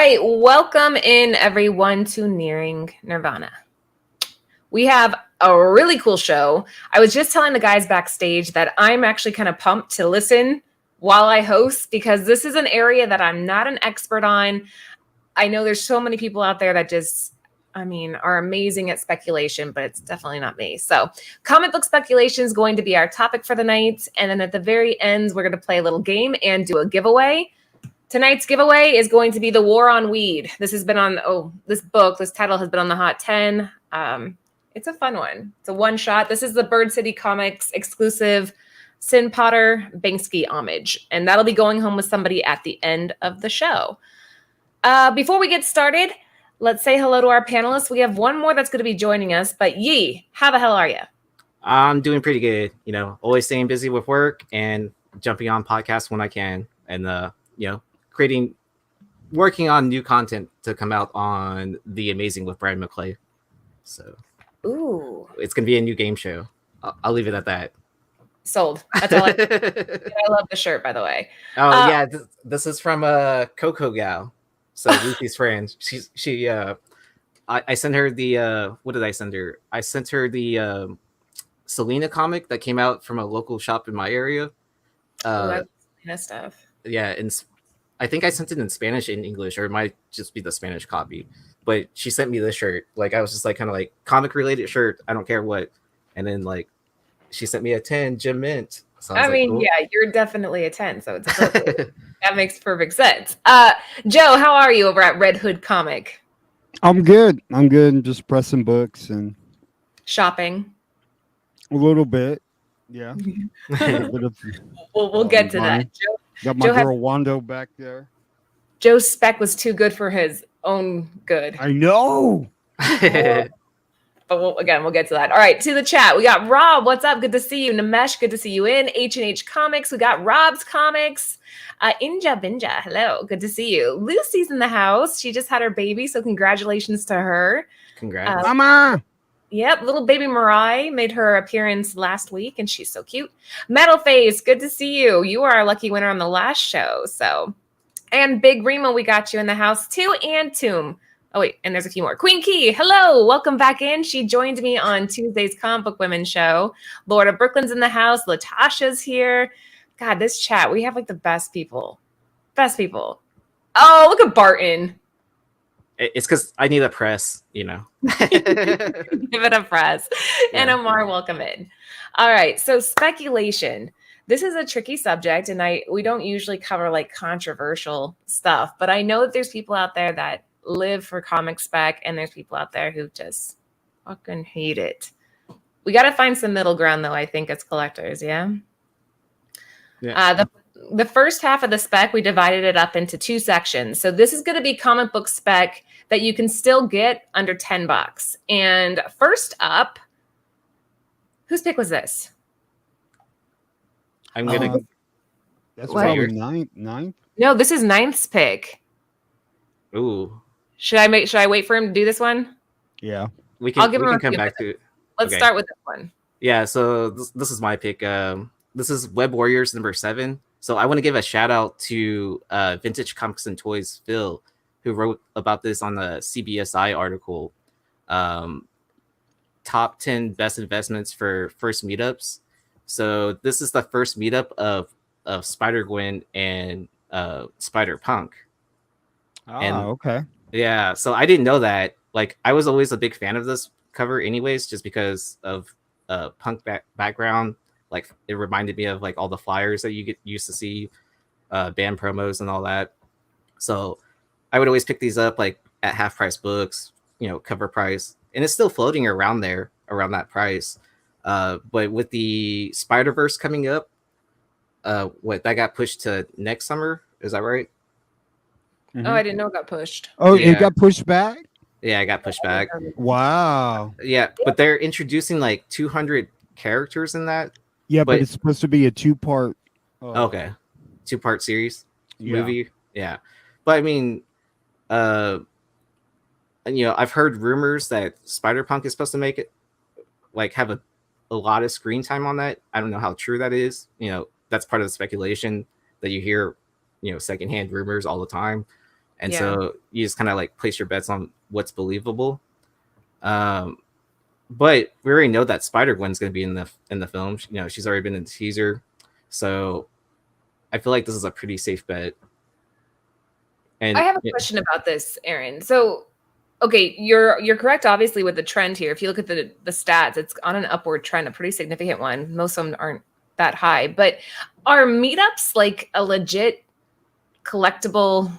right, welcome in everyone to Nearing Nirvana. We have a really cool show. I was just telling the guys backstage that I'm actually kind of pumped to listen while I host because this is an area that I'm not an expert on. I know there's so many people out there that just, are amazing at speculation, but it's definitely not me. So comic book speculation is going to be our topic for the night. And then at the very end, we're going to play a little game and do a giveaway. Tonight's giveaway is going to be The War on Weed. This has been on, this title has been on the Hot 10. It's a fun one. It's a one shot. This is the Bird City Comics exclusive Sin Potter Banksy homage. And that'll be going home with somebody at the end of the show. Before we get started, let's say hello to our panelists. We have one more that's going to be joining us, but Yi, how the hell are you? I'm doing pretty good. Always staying busy with work and jumping on podcasts when I can. And, working on new content to come out on The Amazing with Brad McClay. So, it's going to be a new game show. I'll leave it at that. Sold. That's all I love the shirt, by the way. Yeah. This is from Coco Gal. So Lucy's friend. I sent her the, what did I send her? I sent her the Selena comic that came out from a local shop in my area. That's Selena stuff. Yeah, and I think I sent it in Spanish and English, or it might just be the Spanish copy. But she sent me this shirt. Like, I was just like, kind of like comic related shirt. I don't care what. And then like, she sent me a 10 Gem Mint. So yeah, you're definitely a 10. So it's appropriate. That makes perfect sense. Joe, how are you over at Red Hood Comic? I'm good. Just pressing books and shopping. A little bit. Yeah. We'll get to that. Got my girl Wando back there. Joe's spec was too good for his own good. I know. But we'll get to that. All right, to the chat. We got Rob. What's up? Good to see you. Namesh, good to see you in. H&H Comics. We got Rob's Comics. Inja Binja, hello. Good to see you. Lucy's in the house. She just had her baby, so congratulations to her. Congrats. Mama. Yep, little baby Mariah made her appearance last week, and she's so cute. Metal Face, good to see you. You are our lucky winner on the last show. So, and Big Remo, we got you in the house too. And Tomb. Oh wait, and there's a few more. Queen Key, hello, welcome back in. She joined me on Tuesday's Comic Book Women show. Lord of Brooklyn's in the house. Latasha's here. God, this chat, we have like the best people. Best people. Oh, look at Barton. It's because I need a press, Give it a press. Yeah. And Amar, welcome in. All right. So speculation. This is a tricky subject, and we don't usually cover like controversial stuff, but I know that there's people out there that live for comic spec, and there's people out there who just fucking hate it. We got to find some middle ground, though, I think, as collectors. Yeah. The first half of the spec, we divided it up into two sections. So this is going to be comic book spec that you can still get under $10. And first up, whose pick was this? I'm going to... That's probably ninth. No, this is Ninth's pick. Ooh. Should I wait for him to do this one? Yeah. We can come back to it. Let's start with this one. Yeah, so this is my pick. This is Web Warriors number 7. So I want to give a shout out to Vintage Comics and Toys Phil, who wrote about this on the CBSI article. Top 10 best investments for first meetups. So this is the first meetup of Spider-Gwen and Spider-Punk. Okay. Yeah, so I didn't know that. Like, I was always a big fan of this cover anyways, just because of punk background. Like, it reminded me of like all the flyers that you used to see, band promos and all that. So I would always pick these up like at half price books, cover price, and it's still floating around that price. But with the Spider-Verse coming up, that got pushed to next summer. Is that right? Mm-hmm. Oh, I didn't know it got pushed. Oh, yeah. It got pushed back? Yeah, it got pushed back. Wow. Yeah, but they're introducing like 200 characters in that. Yeah, but it's supposed to be a two-part. Okay, 2-part series movie. Yeah, but I mean, I've heard rumors that Spider-Punk is supposed to make it, like, have a lot of screen time on that. I don't know how true that is. That's part of the speculation that you hear, secondhand rumors all the time. and Yeah. so you just kind of like place your bets on what's believable. But we already know that Spider-Gwen's going to be in the film. You know, she's already been in the teaser, so I feel like this is a pretty safe bet. And I have a question about this, Aaron. So, okay, you're correct, obviously, with the trend here. If you look at the stats, it's on an upward trend, a pretty significant one. Most of them aren't that high, but are meetups like a legit collectible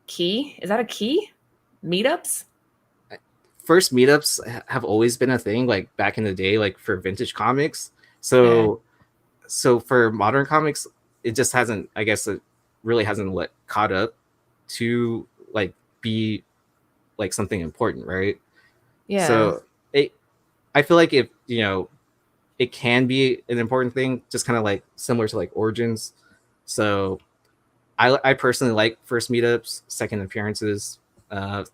key? Is that a key? Meetups? first meetups have always been a thing, like back in the day, like for vintage comics. So for modern comics, it just hasn't, I guess it really hasn't caught up to like be like something important, right? Yeah. So I feel like if it can be an important thing, just kind of like similar to like Origins. So I personally like first meetups, second appearances.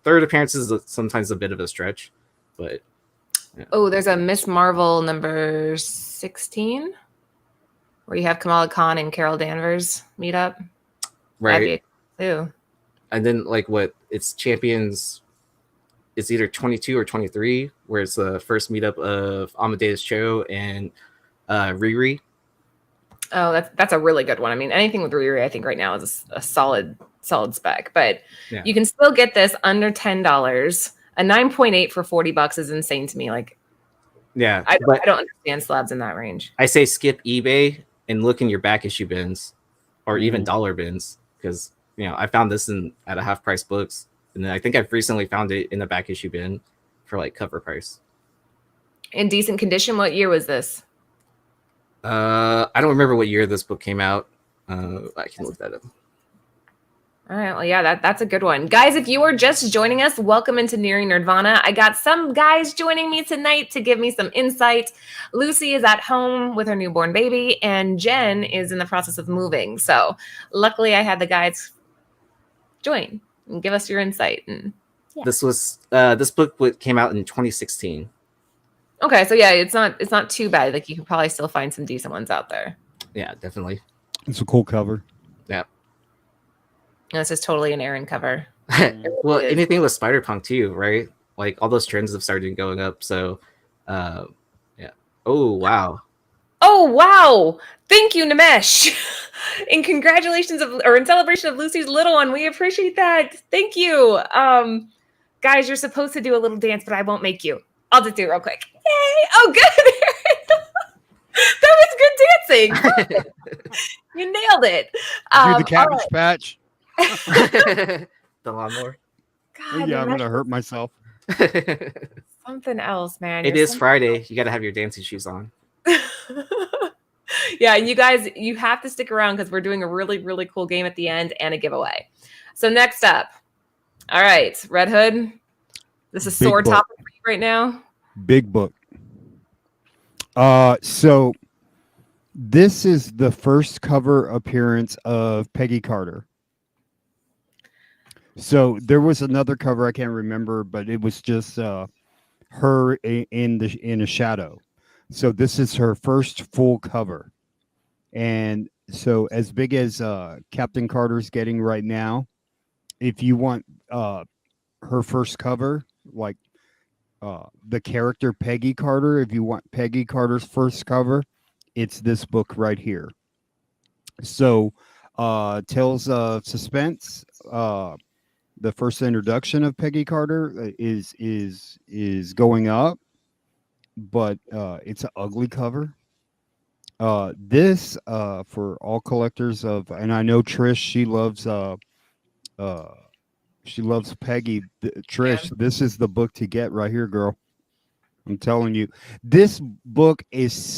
Third appearances is sometimes a bit of a stretch, but yeah. Oh, there's a Miss Marvel number 16 where you have Kamala Khan and Carol Danvers meet up. Right. Too. And then like what it's Champions, it's either 22 or 23, where it's the first meetup of Amadeus Cho and Riri. Oh, that's a really good one. I mean, anything with Riri, I think right now is a solid spec. But Yeah. you can still get this under $10. A 9.8 for $40 is insane to me. Like, yeah, I don't understand slabs in that range. I say skip eBay and look in your back issue bins, or even dollar bins, because I found this at a half price books, and then I think I've recently found it in a back issue bin for like cover price. In decent condition. What year was this? I don't remember what year this book came out. I can look that up. All right. Well, yeah, that's a good one. Guys, if you are just joining us, welcome into Nearing Nerdvana. I got some guys joining me tonight to give me some insight. Lucy is at home with her newborn baby, and Jen is in the process of moving. So luckily I had the guys join and give us your insight. And yeah. This book came out in 2016. Okay, so yeah, it's not too bad. Like you can probably still find some decent ones out there. Yeah, definitely. It's a cool cover. Yeah. And this is totally an Aaron cover. Well, anything with Spider-Punk too, right? Like all those trends have started going up. So, yeah. Oh wow. Oh wow! Thank you, Nimesh. In congratulations in celebration of Lucy's little one, we appreciate that. Thank you. Guys, you're supposed to do a little dance, but I won't make you. I'll just do it real quick. Yay! Oh, good. That was good dancing. You nailed it. Do the Cabbage Patch. The lawnmower. God, yeah, I'm gonna hurt myself. Something else, man. It is Friday. You got to have your dancing shoes on. Yeah, and you guys, you have to stick around because we're doing a really, really cool game at the end and a giveaway. So next up, all right, Red Hood. This is sore topic for you right now. Big book. So this is the first cover appearance of Peggy Carter. So there was another cover I can't remember, but it was just her in a shadow. So this is her first full cover, and so as big as Captain Carter's getting right now, if you want her first cover, like the character Peggy Carter, if you want Peggy Carter's first cover, it's this book right here. So Tales of Suspense, the first introduction of Peggy Carter is going up, but it's an ugly cover. This for all collectors of, and I know Trish, she loves Peggy. Trish, yeah. This is the book to get right here, girl. I'm telling you, this book has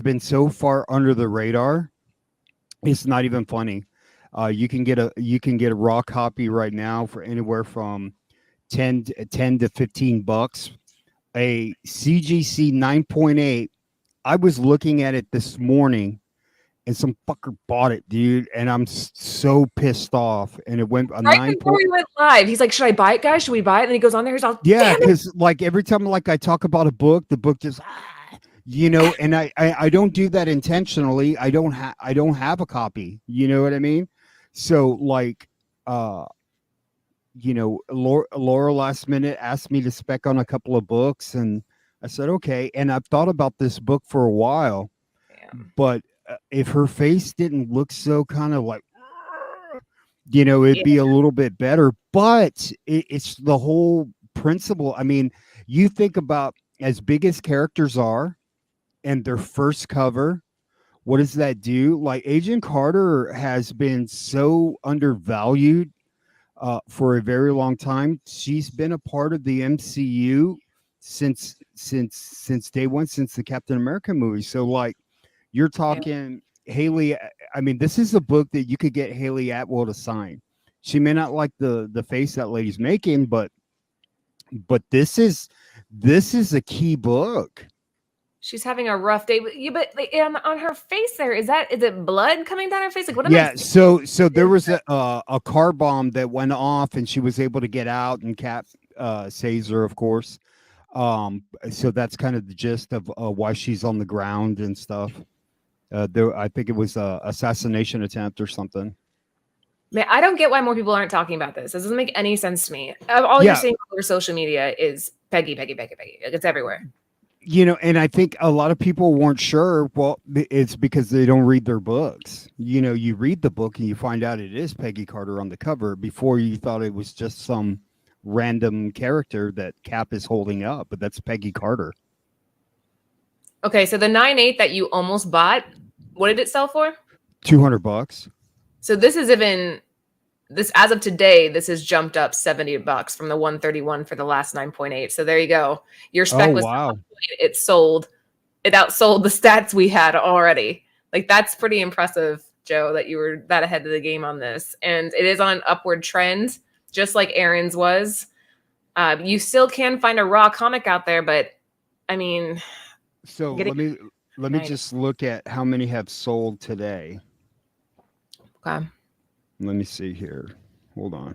been so far under the radar. It's not even funny. You can get a raw copy right now for anywhere from 10 to $15. A CGC 9.8. I was looking at it this morning, and some fucker bought it, dude, and I'm so pissed off. And it went right before we went live. He's like, "Should I buy it, guys? Should we buy it?" And he goes on there. He's all, yeah, because like every time like I talk about a book, the book just, and I don't do that intentionally. I don't have a copy. You know what I mean? So like Laura last minute asked me to spec on a couple of books, and I said okay. And I've thought about this book for a while, but if her face didn't look so kind of like, it'd be a little bit better. But it's the whole principle. I mean, you think about as big as characters are, and their first cover. What does that do? Like Agent Carter has been so undervalued for a very long time. She's been a part of the MCU since day one, since the Captain America movie. So like you're talking Haley. I mean, this is a book that you could get Haley Atwell to sign. She may not like the face that lady's making, but this is a key book. She's having a rough day, but on her face there, is it blood coming down her face? Like what? So there was a car bomb that went off, and she was able to get out, and Cap saves her, of course. So that's kind of the gist of why she's on the ground and stuff. I think it was a assassination attempt or something. Man, I don't get why more people aren't talking about this. This doesn't make any sense to me. All you're seeing over social media is Peggy. Like, it's everywhere. And I think a lot of people weren't sure. Well, it's because they don't read their books. You read the book and you find out it is Peggy Carter on the cover. Before you thought it was just some random character that Cap is holding up, but that's Peggy Carter. Okay, so the 9.8 that you almost bought, what did it sell for? $200. So this as of today, this has jumped up $70 from the 131 for the last 9.8. So there you go. Your spec was it sold. It outsold the stats we had already. Like that's pretty impressive, Joe, that you were that ahead of the game on this. And it is on an upward trend, just like Aaron's was. You still can find a raw comic out there, but I mean, so let me just look at how many have sold today. Okay. Let me see here. Hold on.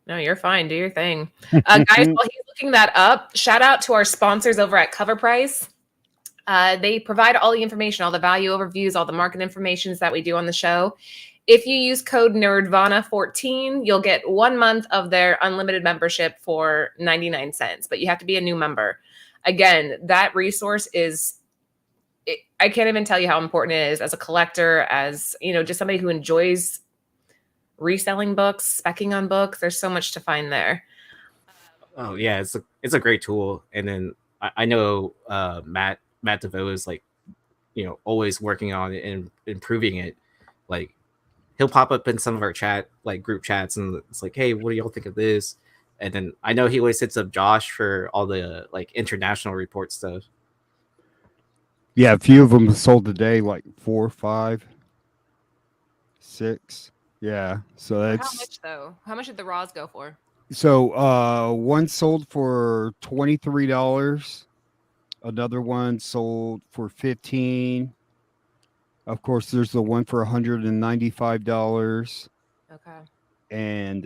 No, you're fine. Do your thing. Guys, while he's looking that up, shout out to our sponsors over at Cover Price. They provide all the information, all the value overviews, all the market information that we do on the show. If you use code Nerdvana14, you'll get 1 month of their unlimited membership for 99 cents, but you have to be a new member. Again, that resource I can't even tell you how important it is as a collector, as just somebody who enjoys reselling books, speccing on books. There's so much to find there. Oh yeah, it's a great tool. And then I know Matt DeVoe is like, always working on it and improving it. Like he'll pop up in some of our group chats, and it's like, hey, what do y'all think of this? And then I know he always hits up Josh for all the like international report stuff. Yeah, a few of them sold today, like 4, 5, 6. Yeah, so that's how much though? How much did the raws go for? So one sold for $23. Another one sold for $15. Of course, there's the one for $195. Okay. And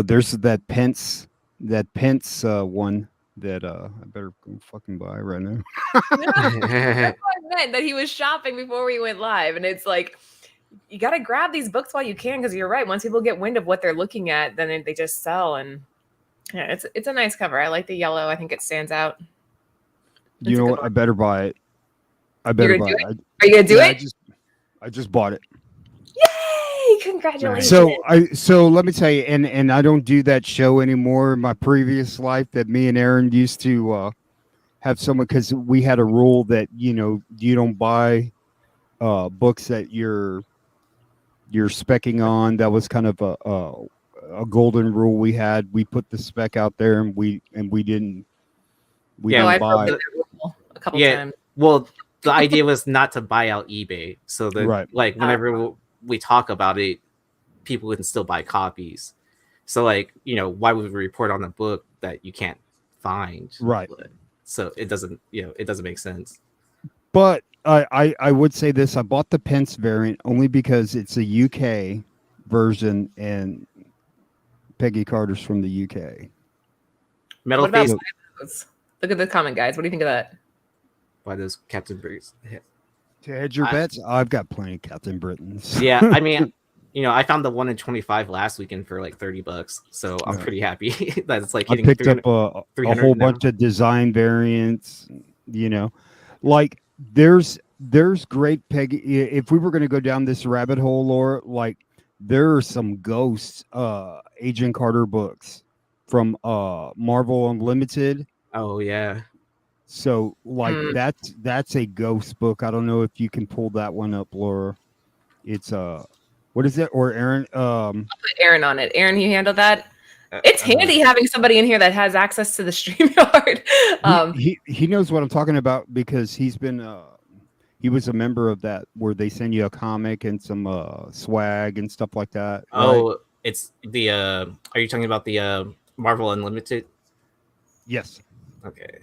there's that Pence one that I better go fucking buy right now. That's what I meant, that he was shopping before we went live, and it's like you got to grab these books while you can, because you're right. Once people get wind of what they're looking at, then they just sell. And yeah, it's a nice cover. I like the yellow. I think it stands out. You know what? I better buy it. I better buy it. Are you gonna do it? I just bought it. Yay! Congratulations. So let me tell you, and I don't do that show anymore. In my previous life, that me and Aaron used to have someone, because we had a rule that you don't buy books that you're speccing on. That was kind of a golden rule we had. We put the spec out there, and we didn't I've buy that rule a couple times. Well, the idea was not to buy out eBay, so that like whenever we talk about it, people can still buy copies. So like, why would we report on a book that you can't find? Right. So it doesn't make sense. But I would say this: I bought the Pence variant only because it's a UK version, and Peggy Carter's from the UK. Metal Face. Look at the comment, guys. What do you think of that? By those Captain Breeze. To hedge your bets, I've got plenty of Captain Britons. Yeah, I mean, I found the 1 in 25 last weekend for like $30, so I'm pretty happy that it's like I hitting picked up a 300 whole now. bunch of design variants. Like there's great Peggy. If we were going to go down this rabbit hole, Laura, like there are some ghosts Agent Carter books from Marvel Unlimited. Oh yeah. So like that's a ghost book. I don't know if you can pull that one up, Laura. It's what is it? Or Aaron? I'll put Aaron on it. Aaron, you handle that. It's handy having somebody in here that has access to the StreamYard. He knows what I'm talking about because he's been he was a member of that where they send you a comic and some swag and stuff like that. Oh, right? it's the are you talking about the Marvel Unlimited? Yes. Okay.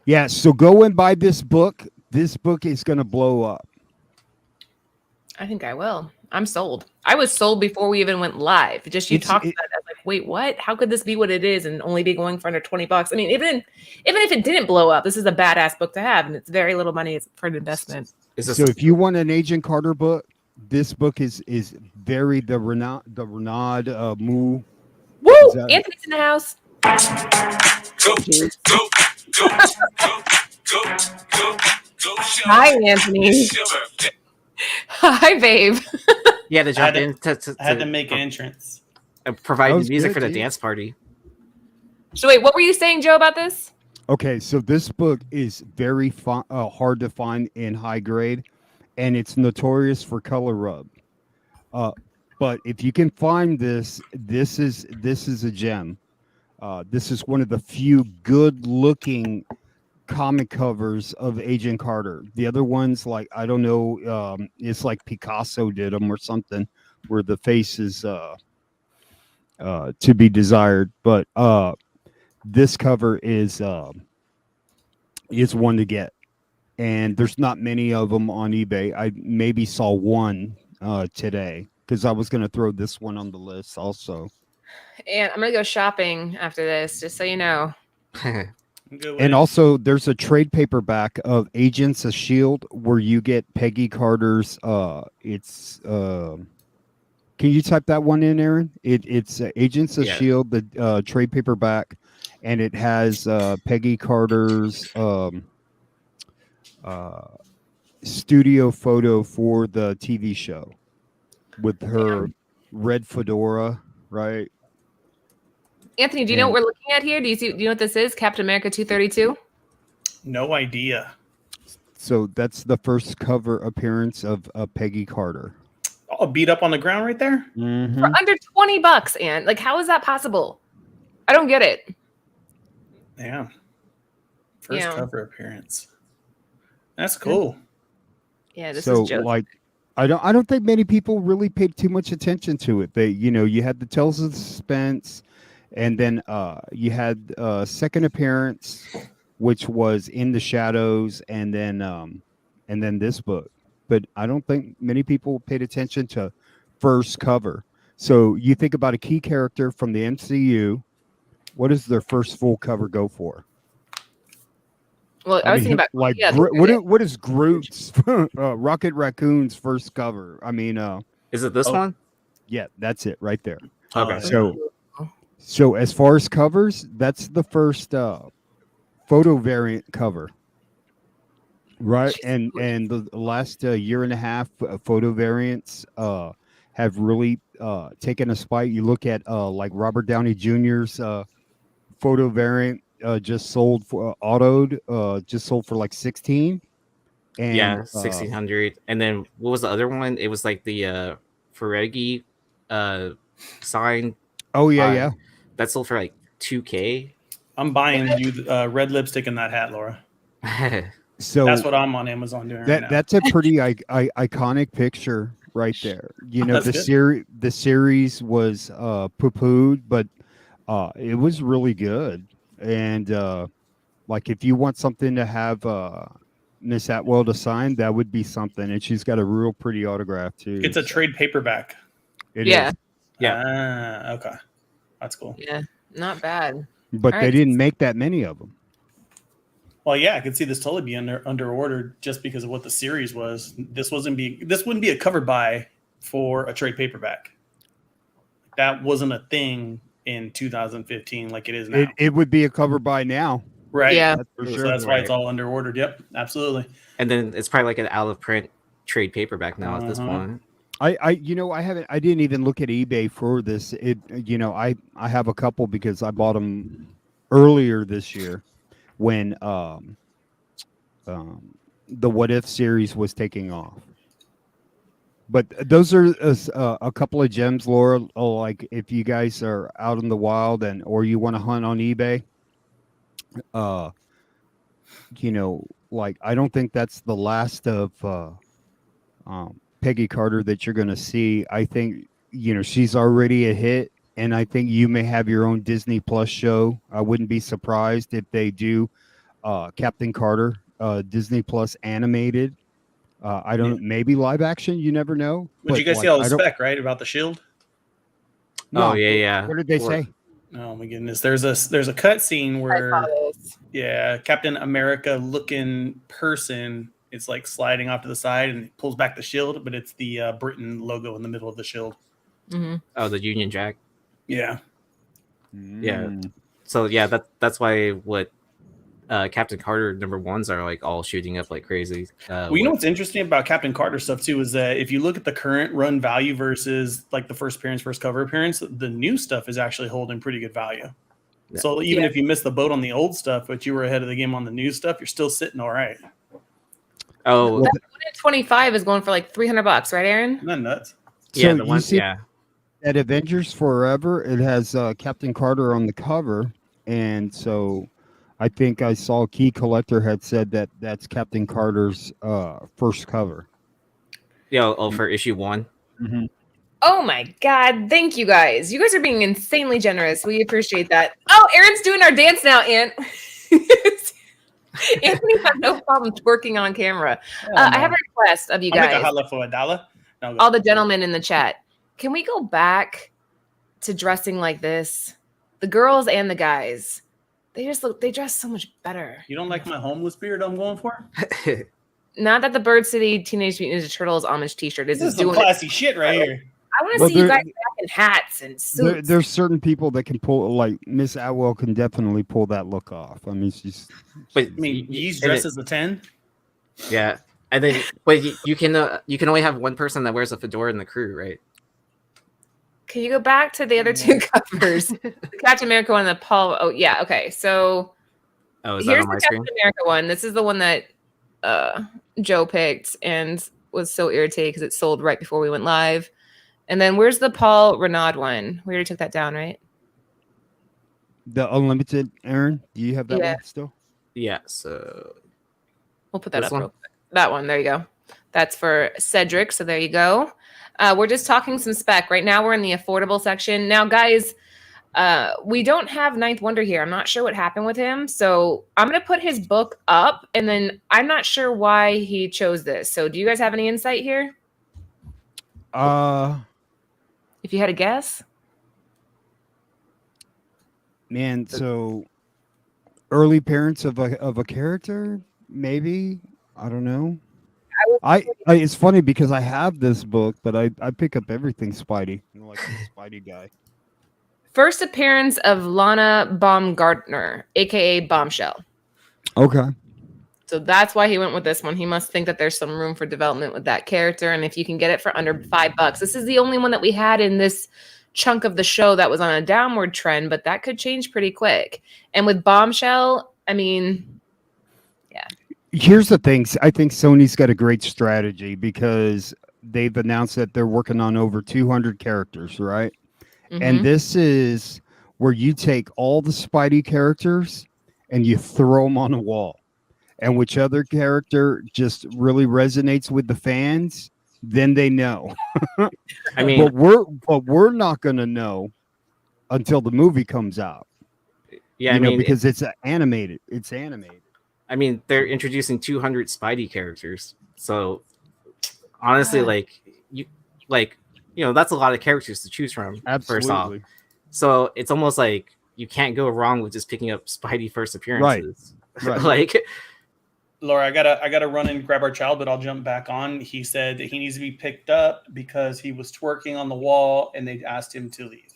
Yeah, so go and buy this book. This book is going to blow up. I think I will. I'm sold. I was sold before we even went live. Just you talked about it. I was like, wait, what? How could this be what it is and only be going for under $20? I mean, even if it didn't blow up, this is a badass book to have, and it's very little money. It's for an investment. So if you want an Agent Carter book, this book is very the Renaud Moo. Woo! Anthony's in the house. Go, hi, Anthony. Hi, babe. Yeah, to jump in. I had to make an entrance. Provide music for the dance party. So wait, what were you saying, Joe, about this? Okay, so this book is very hard to find in high grade, and it's notorious for color rub. But if you can find this is a gem. This is one of the few good-looking comic covers of Agent Carter. The other ones, like I don't know, it's like Picasso did them or something, where the face is to be desired. But this cover is one to get, and there's not many of them on eBay. I maybe saw one today because I was going to throw this one on the list also. And I'm gonna go shopping after this, just so you know. And also, there's a trade paperback of Agents of S.H.I.E.L.D. where you get Peggy Carter's. It's. Can you type that one in, Aaron? It's Agents of S.H.I.E.L.D., the trade paperback, and it has Peggy Carter's studio photo for the TV show with her red fedora, right? Anthony, do you know what we're looking at here? Do you know what this is? Captain America 232? No idea. So that's the first cover appearance of Peggy Carter. Oh, beat up on the ground right there? Mm-hmm. For under $20, and like, how is that possible? I don't get it. Yeah. First cover appearance. That's cool. Yeah, this is Joe. Like, I don't think many people really paid too much attention to it. They, you had the Tales of Suspense. And then you had second appearance, which was In the Shadows, and then this book. But I don't think many people paid attention to first cover. So you think about a key character from the MCU. What does their first full cover go for? Well, I was thinking about like what is Groot's Rocket Raccoon's first cover? I mean, is it this one? Yeah, that's it right there. Okay, So as far as covers, that's the first photo variant cover, right? And the last year and a half, photo variants have really taken a spike. You look at like Robert Downey Jr.'s photo variant just sold for just sold for like 16. And 1,600. And then what was the other one? It was like the Ferengi sign. Oh yeah. That sold for like $2,000. I'm buying you red lipstick in that hat, Laura. So that's what I'm on Amazon doing right now. That's a pretty iconic picture right there. The series was poo-pooed, but it was really good. And like if you want something to have Miss Atwell to sign, that would be something. And she's got a real pretty autograph too. It's a trade paperback. It is. Yeah. Okay. That's cool. Yeah, not bad. But they didn't make that many of them. Well, yeah, I could see this totally be under ordered just because of what the series was. This wouldn't be a cover buy for a trade paperback. That wasn't a thing in 2015 like it is now. It would be a cover by now. Right. Yeah. That's for So sure. that's why it's Right. all under ordered. Yep, absolutely. And then it's probably like an out of print trade paperback now at this point. I didn't even look at eBay for this. I have a couple because I bought them earlier this year when the What If series was taking off. But those are a couple of gems, Laura. Oh, like if you guys are out in the wild or you want to hunt on eBay, like I don't think that's the last of Peggy Carter that you're going to see. I think she's already a hit, and I think you may have your own Disney Plus show. I wouldn't be surprised if they do Captain Carter Disney Plus animated. I don't maybe live action. You never know. But you guys see all the spec, right, about the shield? No, oh yeah. What did they say? Oh my goodness! There's a cut scene where Captain America looking person is like sliding off to the side and it pulls back the shield, but it's the Britain logo in the middle of the shield. Mm-hmm. Oh, the Union Jack. Yeah. Yeah. So yeah, that's why what Captain Carter #1s are like all shooting up like crazy. Well, you know what's interesting about Captain Carter stuff too is that if you look at the current run value versus like the first cover appearance, the new stuff is actually holding pretty good value. Yeah. So even if you missed the boat on the old stuff, but you were ahead of the game on the new stuff, you're still sitting all right. Oh, that 125 is going for like $300, right, Aaron? Isn't that nuts? Yeah, So the one. Yeah. At Avengers Forever, it has Captain Carter on the cover, and so I think I saw Key Collector had said that that's Captain Carter's first cover. Yeah. Oh, for issue 1. Mm-hmm. Oh my God. Thank you guys. You guys are being insanely generous. We appreciate that. Oh, Aaron's doing our dance now, Ant. Anthony has no problem twerking on camera. I have a request of you I'll guys. make a holla for $1. No, all the gentlemen in the chat. Can we go back to dressing like this? The girls and the guys. They dress so much better. You don't like my homeless beard I'm going for? Not that the Bird City Teenage Mutant Ninja Turtles homage t-shirt is some classy shit right here. I want to see you guys back in hats and suits. There's certain people that can pull, like Miss Atwell can definitely pull that look off. I mean, he's dressed as a 10. Yeah, and then but you can only have one person that wears a fedora in the crew, right? Can you go back to the other two covers? The Captain America one and the Paul. Oh yeah, okay. So is here's that on my the screen? Captain America one. This is the one that Joe picked and was so irritated because it sold right before we went live. And then where's the Paul Renaud one? We already took that down, right? The Unlimited, Aaron? Do you have that one still? Yeah, so we'll put that up real quick. That one, there you go. That's for Cedric, so there you go. We're just talking some spec. Right now we're in the affordable section. Now, guys, we don't have Ninth Wonder here. I'm not sure what happened with him. So I'm going to put his book up, and then I'm not sure why he chose this. So do you guys have any insight here? If you had a guess? Man, so early parents of a character, maybe? I don't know. It's funny because I have this book, but I pick up everything Spidey. I'm like a Spidey guy. First appearance of Lana Baumgartner, aka Bombshell. Okay. So that's why he went with this one. He must think that there's some room for development with that character. And if you can get it for under $5, this is the only one that we had in this chunk of the show that was on a downward trend, but that could change pretty quick. And with Bombshell, I mean, yeah. Here's the thing. I think Sony's got a great strategy because they've announced that they're working on over 200 characters, right? Mm-hmm. And this is where you take all the Spidey characters and you throw them on a wall. And which other character just really resonates with the fans, then they know. I mean, but we're not going to know until the movie comes out. Yeah, I mean, because it's animated. It's animated. I mean, they're introducing 200 Spidey characters. So honestly, that's a lot of characters to choose from. Absolutely. First off. So it's almost like you can't go wrong with just picking up Spidey first appearances. Right. Like, Laura, I gotta run and grab our child, but I'll jump back on. He said that he needs to be picked up because he was twerking on the wall and they asked him to leave.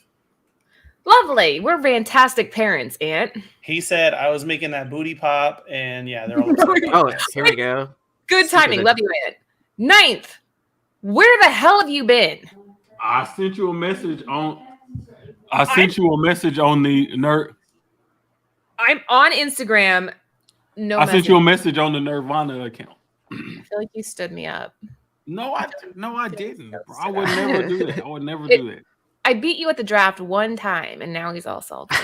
Lovely. We're fantastic parents, Aunt. He said I was making that booty pop, and yeah, they're all upset. oh, here we go. Good Super timing. good. Love you, Aunt. Ninth. Where the hell have you been? I sent you a message on. I sent you a message on the nerd. I'm on Instagram. No, I sent you a message on the Nerdvana account. I feel like you stood me up. No, I didn't. Bro. I would never do that. I would never do that. I beat you at the draft one time, and now he's all salty.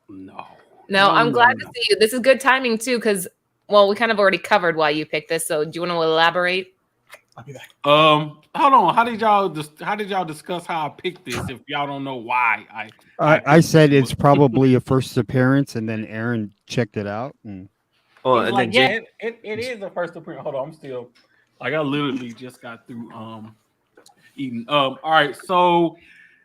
No, I'm glad to see you. This is good timing too, because we kind of already covered why you picked this. So, do you want to elaborate? I'll be back. Hold on. How did y'all discuss how I picked this? If y'all don't know why I said it's probably a first appearance, and then Aaron checked it out. And Well, and like, then yeah, it is the first appearance. Hold on, I'm still like I literally just got through eating. All right, so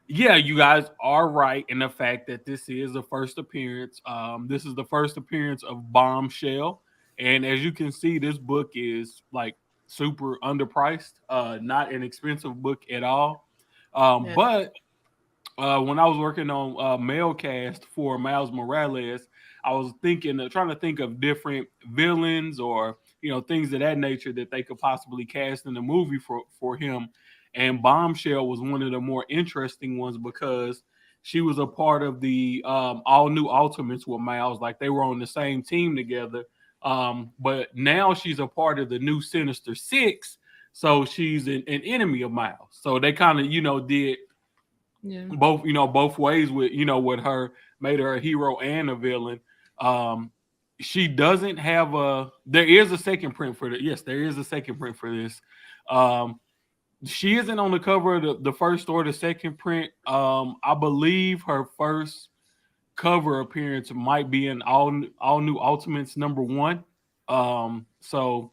yeah, you guys are right in the fact that this is the first appearance. This is the first appearance of Bombshell, and as you can see, this book is like super underpriced, not an expensive book at all. But when I was working on Mailcast for Miles Morales, I was trying to think of different villains or things of that nature that they could possibly cast in the movie for him. And Bombshell was one of the more interesting ones because she was a part of the all new Ultimates with Miles, like they were on the same team together. But now she's a part of the new Sinister Six, so she's an enemy of Miles. So they kind of did both ways with with her, made her a hero and a villain. She doesn't have there is a second print for this. Yes, there is a second print for this. She isn't on the cover of the first or the second print. I believe her first cover appearance might be in all new Ultimates #1. So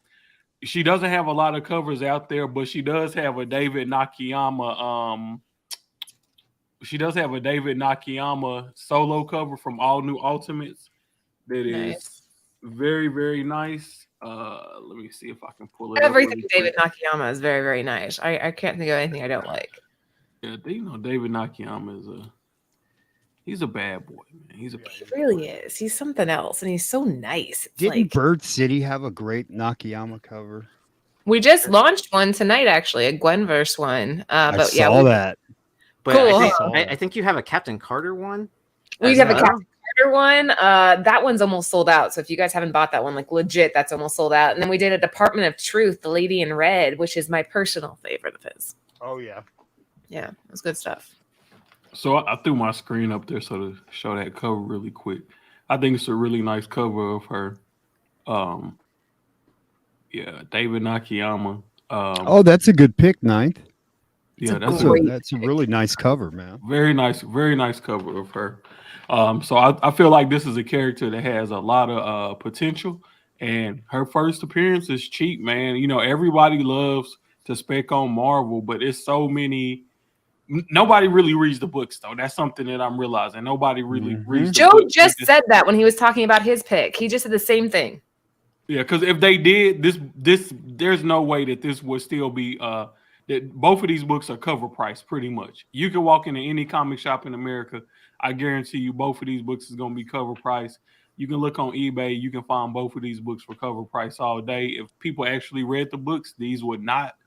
she doesn't have a lot of covers out there, but she does have a David Nakayama. She does have a David Nakayama solo cover from All New Ultimates that is very, very nice. Let me see if I can pull it. Everything David Nakayama is very, very nice. I can't think of anything I don't like. Yeah, David Nakayama he's a bad boy, man. He really is. He's something else, and he's so nice. Didn't Bird City have a great Nakayama cover? We just launched one tonight, actually, a Gwenverse one. I saw that. But cool. I think you have a Captain Carter one. We have a Captain Carter one. That one's almost sold out. So if you guys haven't bought that one, like legit, that's almost sold out. And then we did a Department of Truth, The Lady in Red, which is my personal favorite of his. Oh yeah, yeah, it was good stuff. So I threw my screen up there so to show that cover really quick. I think it's a really nice cover of her. David Nakayama. That's a good pick, Ninth. Yeah, that's a really nice cover, man. Very nice cover of her. So I feel like this is a character that has a lot of potential, and her first appearance is cheap, man. Everybody loves to spec on Marvel, but it's so many. Nobody really reads the books, though. That's something that I'm realizing. Nobody really reads. Joe just said that when he was talking about his pick. He just said the same thing. Yeah, because if they did this, there's no way that this would still be. That both of these books are cover price, pretty much. You can walk into any comic shop in America. I guarantee you, both of these books is going to be cover price. You can look on eBay. You can find both of these books for cover price all day. If people actually read the books, these would not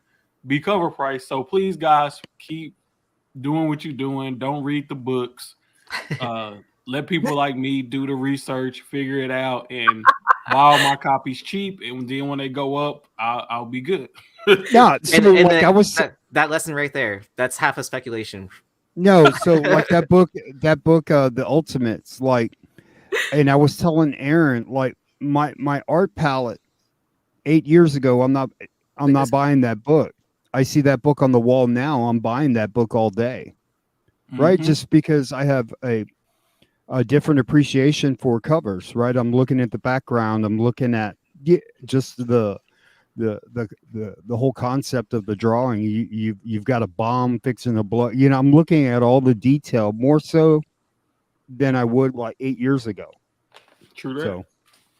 be cover price. So please, guys, keep doing what you're doing. Don't read the books. Let people like me do the research, figure it out, and buy all my copies cheap. And then when they go up, I'll be good. Yeah, so that lesson right there. That's half a speculation. No, so like that book, The Ultimates, like, and I was telling Aaron, like my art palette 8 years ago, I'm not buying that book. I see that book on the wall now. I'm buying that book all day, right? Just because I have a different appreciation for covers, right? I'm looking at the background. I'm looking at just the whole concept of the drawing. You've got a bomb fixing a blood. I'm looking at all the detail more so than I would like 8 years ago. True that. So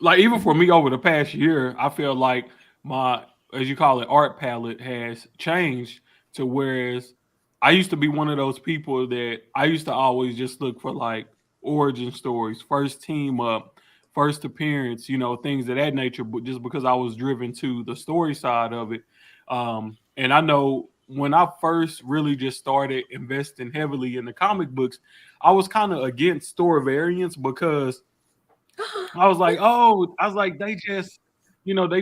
like even for me over the past year, I feel like my, as you call it, art palette has changed to whereas I used to be one of those people that I used to always just look for like origin stories, first team up, first appearance, things of that nature, but just because I was driven to the story side of it. And I know when I first really just started investing heavily in the comic books, I was kind of against store variants because I was like, they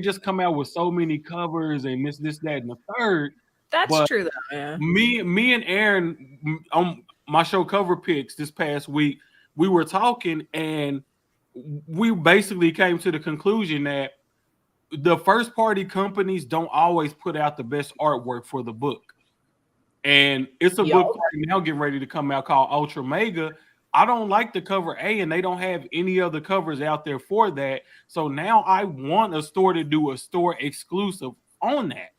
just come out with so many covers and this, that, and the third. That's But true, though. Yeah. me and Aaron on my show cover picks this past week, we were talking and we basically came to the conclusion that the first party companies don't always put out the best artwork for the book. And it's a book right now getting ready to come out called Ultra Mega. I don't like the cover A, and they don't have any other covers out there for that. So now I want a store to do a store exclusive on that.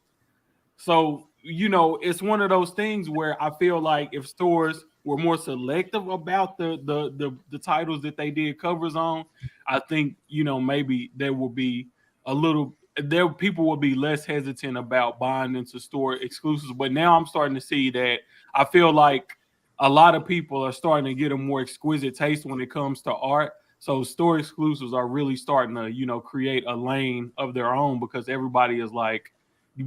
So, it's one of those things where I feel like if stores were more selective about the titles that they did covers on, I think, maybe there will be people will be less hesitant about buying into store exclusives. But now I'm starting to see that I feel like a lot of people are starting to get a more exquisite taste when it comes to art. So store exclusives are really starting to, create a lane of their own because everybody is like,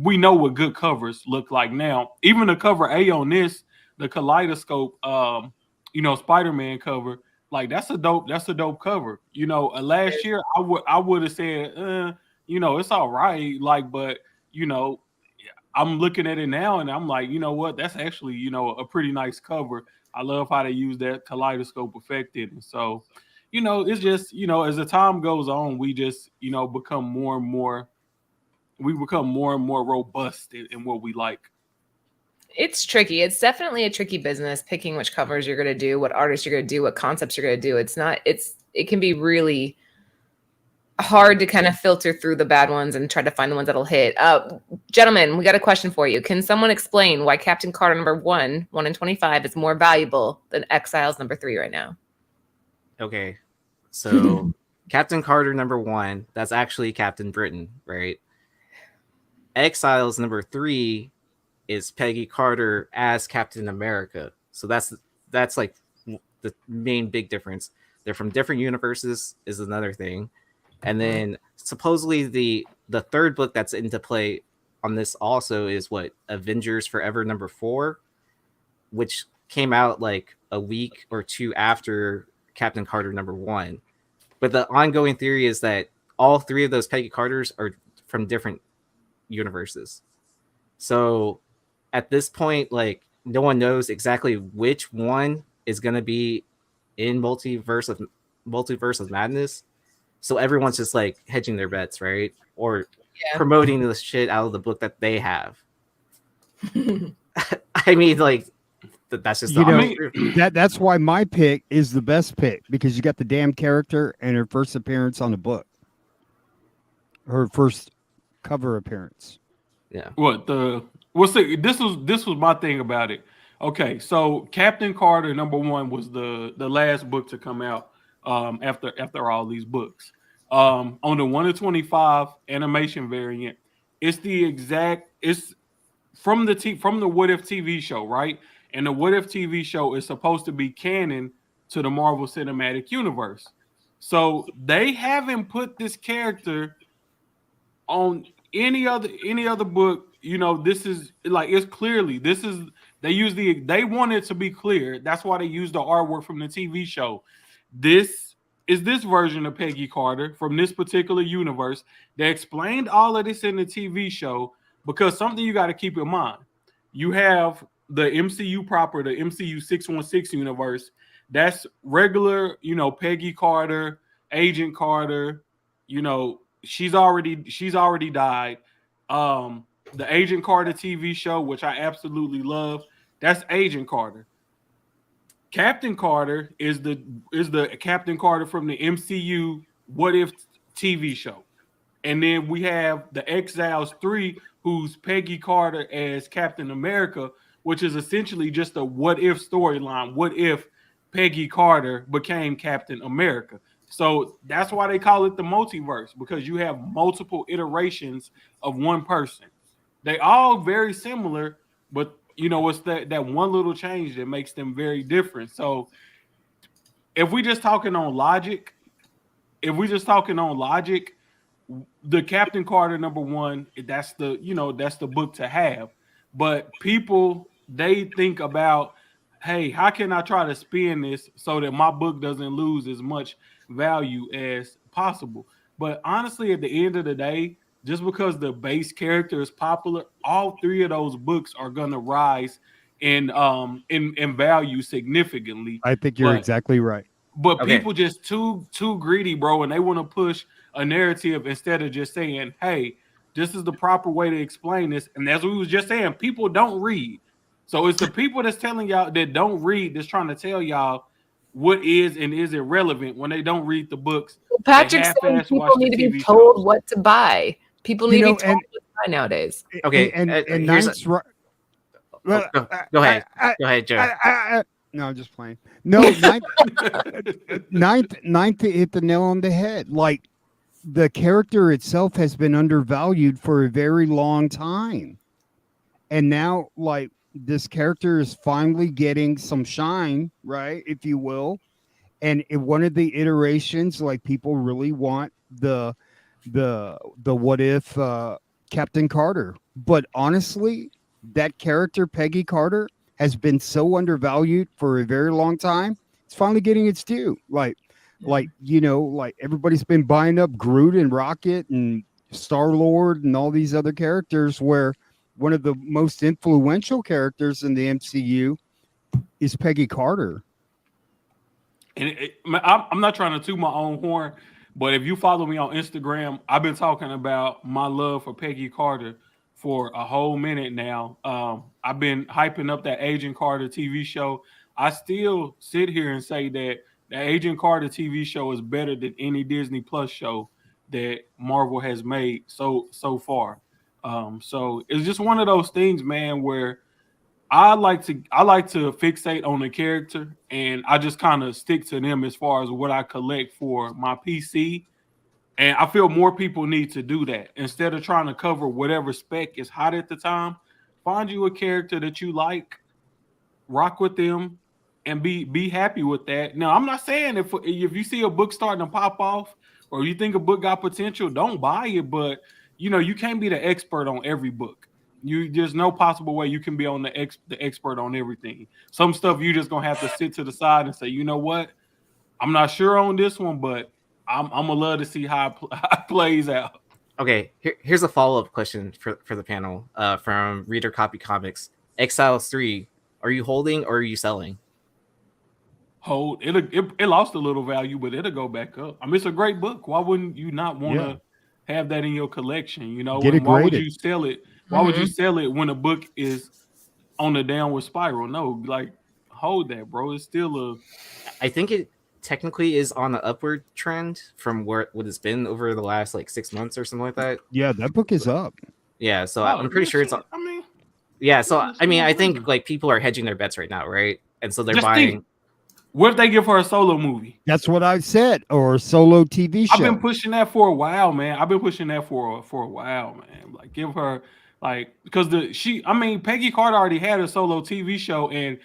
we know what good covers look like now. Even the cover A on this, the Kaleidoscope, Spider-Man cover, like that's a dope cover. Last year I would have said, it's all right. Like, but I'm looking at it now and I'm like, you know what? That's actually, a pretty nice cover. I love how they use that kaleidoscope effect in it. So, it's just, as the time goes on, we just, become more and more robust in what we like. It's tricky. It's definitely a tricky business picking which covers you're going to do, what artists you're going to do, what concepts you're going to do. It can be really hard to kind of filter through the bad ones and try to find the ones that'll hit. Gentlemen, we got a question for you. Can someone explain why Captain Carter number 1 in 25 is more valuable than Exiles number 3 right now? Okay. So Captain Carter number 1, that's actually Captain Britain, right? Exiles number 3 is Peggy Carter as Captain America. So that's like the main big difference. They're from different universes is another thing. And then supposedly the third book that's into play on this also is what Avengers Forever number 4, which came out like a week or two after Captain Carter number 1. But the ongoing theory is that all 3 of those Peggy Carters are from different universes. So at this point, like no one knows exactly which one is going to be in multiverse of madness. So everyone's just like hedging their bets, right? Or promoting the shit out of the book that they have. I mean, like that's just that's why my pick is the best pick, because you got the damn character and her first appearance on the book, her first cover appearance. Yeah. See, this was my thing about it. Okay, so Captain Carter number 1 was the last book to come out after all these books. On the 1 to 25 animation variant, it's from the What If TV show, right? And the What If TV show is supposed to be canon to the Marvel Cinematic Universe. So they haven't put this character on any other book. This is like, it's clearly, they want it to be clear. That's why they use the artwork from the TV show. This is this version of Peggy Carter from this particular universe. They explained all of this in the TV show because something you got to keep in mind. You have the MCU proper, the MCU 616 universe. That's regular, Peggy Carter, Agent Carter, she's already died. The Agent Carter TV show, which I absolutely love, that's Agent Carter. Captain Carter is the Captain Carter from the MCU What If TV show. And then we have the Exiles 3, who's Peggy Carter as Captain America, which is essentially just a what if storyline. What if Peggy Carter became Captain America? So that's why they call it the multiverse, because you have multiple iterations of one person. They all very similar, but it's that one little change that makes them very different. So if we just talking on logic, the Captain Carter #1, that's the book to have. But people, they think about, hey, how can I try to spin this so that my book doesn't lose as much value as possible? But honestly, at the end of the day, just because the base character is popular, all three of those books are gonna rise in value significantly. I think you're exactly right. But Okay. people just too greedy, bro, and they want to push a narrative instead of just saying, hey, this is the proper way to explain this. And as we was just saying, people don't read. So it's the people that's telling y'all that don't read that's trying to tell y'all what is and isn't relevant when they don't read the books. Patrick said people need to be told what to buy. People need to be told what to buy nowadays. Okay, and here's right. Well, go ahead. Go ahead, Joe. No, I'm just playing. No, ninth hit the nail on the head. Like, the character itself has been undervalued for a very long time. And now, like, this character is finally getting some shine, right, if you will. And in one of the iterations, like, people really want the what if Captain Carter. But honestly, that character, Peggy Carter, has been so undervalued for a very long time. It's finally getting its due. Like everybody's been buying up Groot and Rocket and Star-Lord and all these other characters, where one of the most influential characters in the MCU is Peggy Carter. And I'm not trying to toot my own horn, but if you follow me on Instagram, I've been talking about my love for Peggy Carter for a whole minute now. I've been hyping up that Agent Carter TV show. I still sit here and say that the Agent Carter TV show is better than any Disney Plus show that Marvel has made so far. So it's just one of those things, man, where I like to fixate on the character, and I just kind of stick to them as far as what I collect for my PC. And I feel more people need to do that instead of trying to cover whatever spec is hot at the time. Find you a character that you like, rock with them, and be happy with that. Now, I'm not saying if you see a book starting to pop off or you think a book got potential, don't buy it. But you can't be the expert on every book. There's no possible way you can be on the expert on everything. Some stuff you just gonna have to sit to the side and say, you know what, I'm not sure on this one, but I'm gonna love to see how it plays out. Okay, here's a follow-up question for the panel from Reader Copy Comics. Exiles 3, are you holding or are you selling? Hold. It lost a little value, but it'll go back up. I mean, it's a great book. Why wouldn't you not want to have that in your collection? Why would you sell it? Why would you sell it when a book is on the downward spiral? No, like, hold that, bro. It's still I think it technically is on an upward trend from what it's been over the last like 6 months or something like that. Yeah, that book is up. Yeah, so I'm pretty sure it's. I think like people are hedging their bets right now, right? And so they're buying. What if they give her a solo movie? That's what I said, or a solo TV show. I've been pushing that for a while, man. For a while, man. Like, give her, like, because Peggy Carter already had a solo TV show, and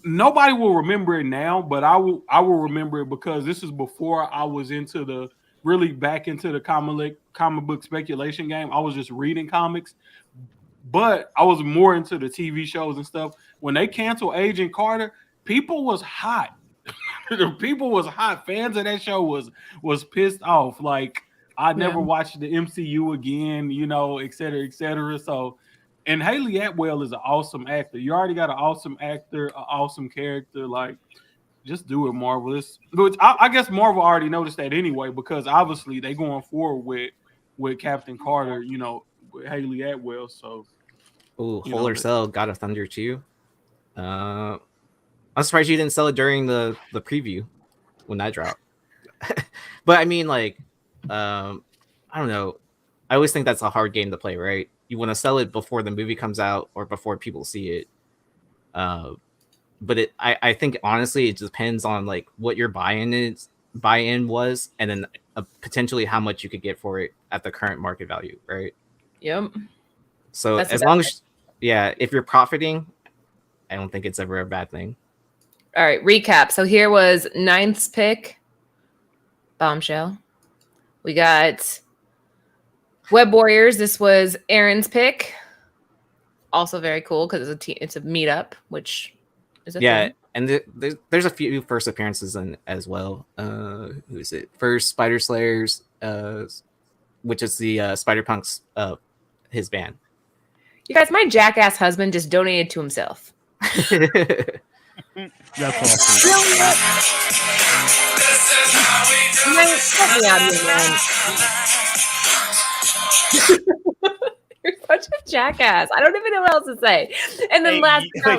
nobody will remember it now, but I will remember it because this is before I was back into the comic book speculation game. I was just reading comics, but I was more into the TV shows and stuff. When they canceled Agent Carter, people was hot. People was hot. Fans of that show was pissed off. Like, I never watched the MCU again, et cetera, et cetera. So, and Haley Atwell is an awesome actor. You already got an awesome actor, an awesome character. Like, just do it, Marvel. I guess Marvel already noticed that anyway, because obviously they going forward with Captain Carter, with Haley Atwell. So, Whole or Sell, God of Thunder 2. I'm surprised you didn't sell it during the preview when that dropped. But I mean, like, I don't know. I always think that's a hard game to play, right? You want to sell it before the movie comes out or before people see it. But I think honestly, it depends on like what you're buying is buy-in was, and then potentially how much you could get for it at the current market value, right? Yep. So That's as the long best as if you're profiting, I don't think it's ever a bad thing. All right, recap. So here was 9th's pick, Bombshell. We got Web Warriors. This was Aaron's pick. Also very cool because it's a meetup, which is a thing. And there's a few first appearances in as well. Who is it? First Spider Slayers, which is the Spider Punk's his band. You guys, my jackass husband just donated to himself. That's awesome. Help me out here, man. You're such a jackass. I don't even know what else to say. And then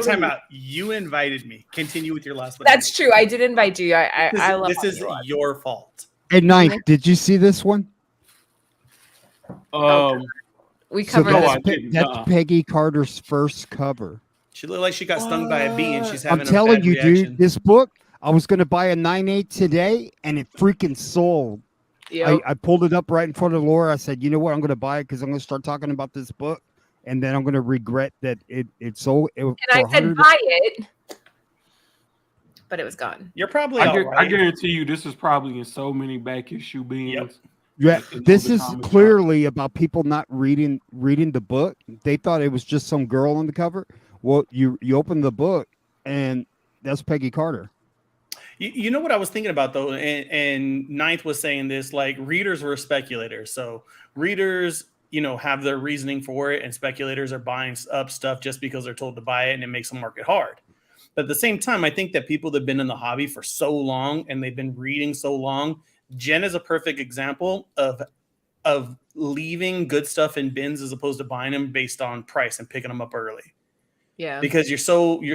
time out. You invited me. Continue with your last one. That's true. I did invite you. I love this is your fault. Hey, Ninth, did you see this one? We So covered that's Peggy Carter's first cover. She looked like she got stung by a bee, and she's having I'm telling you, reaction. dude, this book, I was going to buy a 9.8 today, and it freaking sold. Yep. I pulled it up right in front of Laura. I said, you know what? I'm going to buy it because I'm going to start talking about this book, and then I'm going to regret that it sold. And I said buy it, but it was gone. You're probably I guarantee you this is probably in so many back issue bins. Yep. Yeah, this is clearly about people not reading the book. They thought it was just some girl on the cover. Well, you open the book, and that's Peggy Carter. You know what I was thinking about, though, and Ninth was saying this, like, readers were speculators. So readers, have their reasoning for it, and speculators are buying up stuff just because they're told to buy it, and it makes the market hard. But at the same time, I think that people that have been in the hobby for so long, and they've been reading so long, Jen is a perfect example of leaving good stuff in bins as opposed to buying them based on price and picking them up early. Yeah. Because you're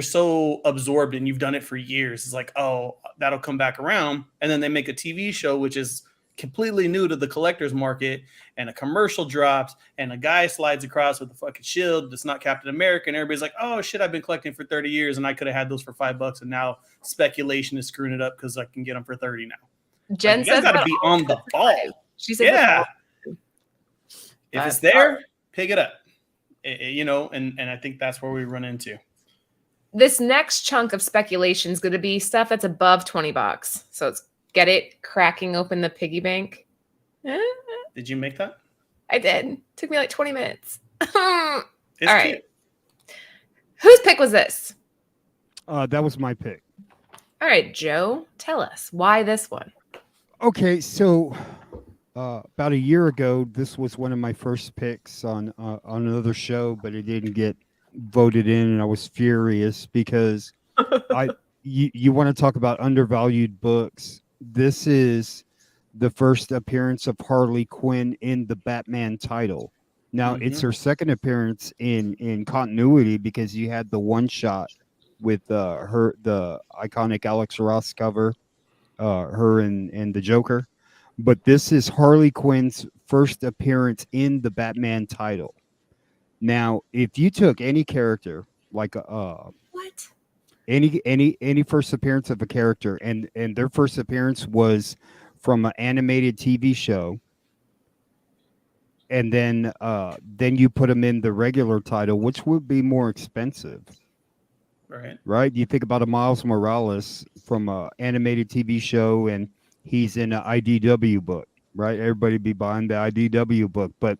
so absorbed and you've done it for years. It's like, oh, that'll come back around. And then they make a TV show, which is completely new to the collector's market, and a commercial drops, and a guy slides across with a fucking shield that's not Captain America, and everybody's like, oh shit, I've been collecting for 30 years and I could have had those for $5, and now speculation is screwing it up because I can get them for 30 now. Jen you guys says got to be on the ball. She said, yeah. If it's there, pick it up. And I think that's where we run into. This next chunk of speculation is going to be stuff that's above $20. So it's get it, cracking open the piggy bank. Did you make that? I did. Took me like 20 minutes. It's all right. cute. Whose pick was this? That was my pick. All right, Joe, tell us why this one. Okay, so about a year ago, this was one of my first picks on another show, but it didn't get voted in, and I was furious because you want to talk about undervalued books. This is the first appearance of Harley Quinn in the Batman title. Now, it's her second appearance in continuity because you had the one shot with the iconic Alex Ross cover, her and the Joker. But this is Harley Quinn's first appearance in the Batman title. Now, if you took any character, like What? any first appearance of a character, and their first appearance was from an animated TV show, and then you put them in the regular title, which would be more expensive. Right? You think about a Miles Morales from an animated TV show, and he's in an IDW book, right? Everybody be buying the IDW book, but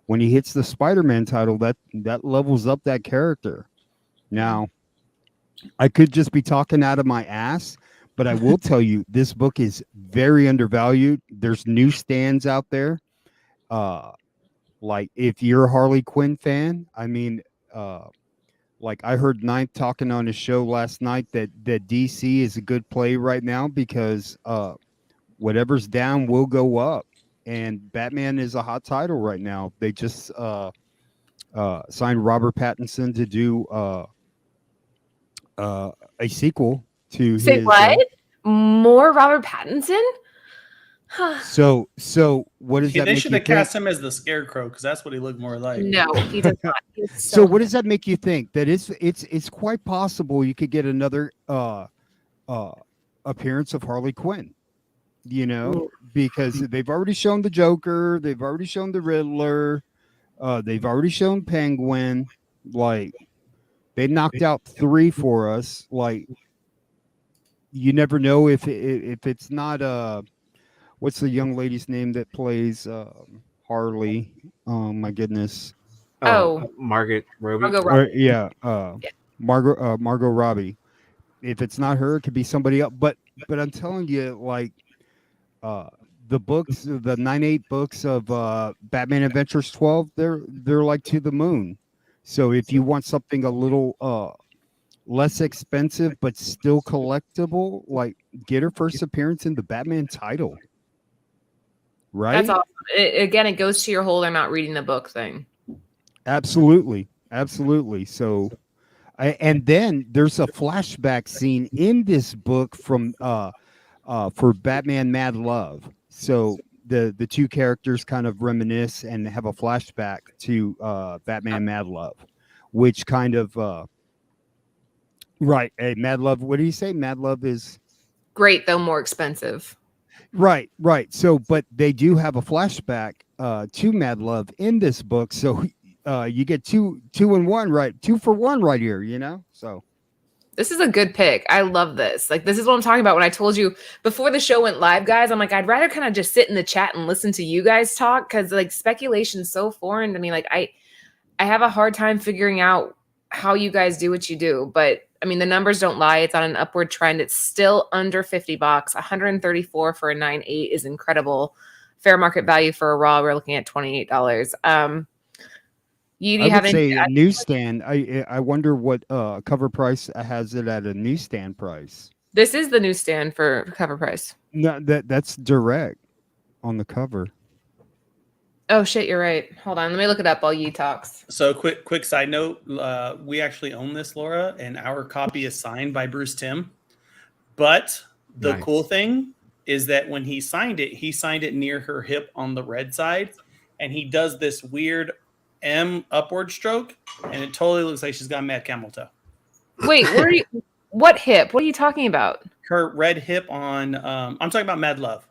when he hits the Spider-Man title, that levels up that character. Now, I could just be talking out of my ass, but I will tell you, this book is very undervalued. There's newsstands out there. Like if you're a Harley Quinn fan, I mean, like I heard Ninth talking on his show last night that DC is a good play right now because whatever's down will go up, and Batman is a hot title right now. They just signed Robert Pattinson to do a sequel to Say his. what? More Robert Pattinson? So what does that They make should you have think? cast him as the Scarecrow because that's what he looked more like. No, he does not. He's So what does that make you think? That it's quite possible you could get another appearance of Harley Quinn. you know, because they've already shown the Joker, they've already shown the Riddler, they've already shown Penguin. Like, they knocked out 3 for us. Like, you never know if it's not what's the young lady's name that plays Harley? Oh my goodness. Oh, Margaret Robbie. Margot Robbie. Yeah, Yeah. Margot Robbie. If it's not her, it could be somebody else. But I'm telling you, like, the books, the 9/8 books of Batman Adventures 12, they're like to the moon. So if you want something a little less expensive but still collectible, like, get her first appearance in the Batman title. Right? That's awesome. Again, it goes to your whole they're not reading the book thing. Absolutely. So, and then there's a flashback scene in this book from for Batman Mad Love. So the two characters kind of reminisce and have a flashback to Batman Mad Love, which kind of right. Hey, Mad Love. What do you say? Mad Love is Great, though more expensive. right. So, but they do have a flashback to Mad Love in this book. So you get two in one, right? 2 for 1 right here. You know. So This is a good pick. I love this. Like, this is what I'm talking about. When I told you before the show went live, guys, I'm like, I'd rather kind of just sit in the chat and listen to you guys talk, because like speculation's so foreign to me. Like, I have a hard time figuring out how you guys do what you do. But I mean, the numbers don't lie. It's on an upward trend. It's still under $50. 134 for a 9/8 is incredible. Fair market value for a raw, we're looking at $28. You I have would say any? a newsstand. I wonder what cover price has it at a newsstand price. This is the newsstand for cover price. No, that's direct on the cover. Oh shit, you're right. Hold on, let me look it up while Yi talks. So quick side note, we actually own this, Laura, and our copy is signed by Bruce Timm. But the Nice. cool thing is that when he signed it near her hip on the red side, and he does this weird M upward stroke, and it totally looks like she's got mad camel toe. Wait, where are you? What hip? What are you talking about? Her red hip on I'm talking about Mad Love.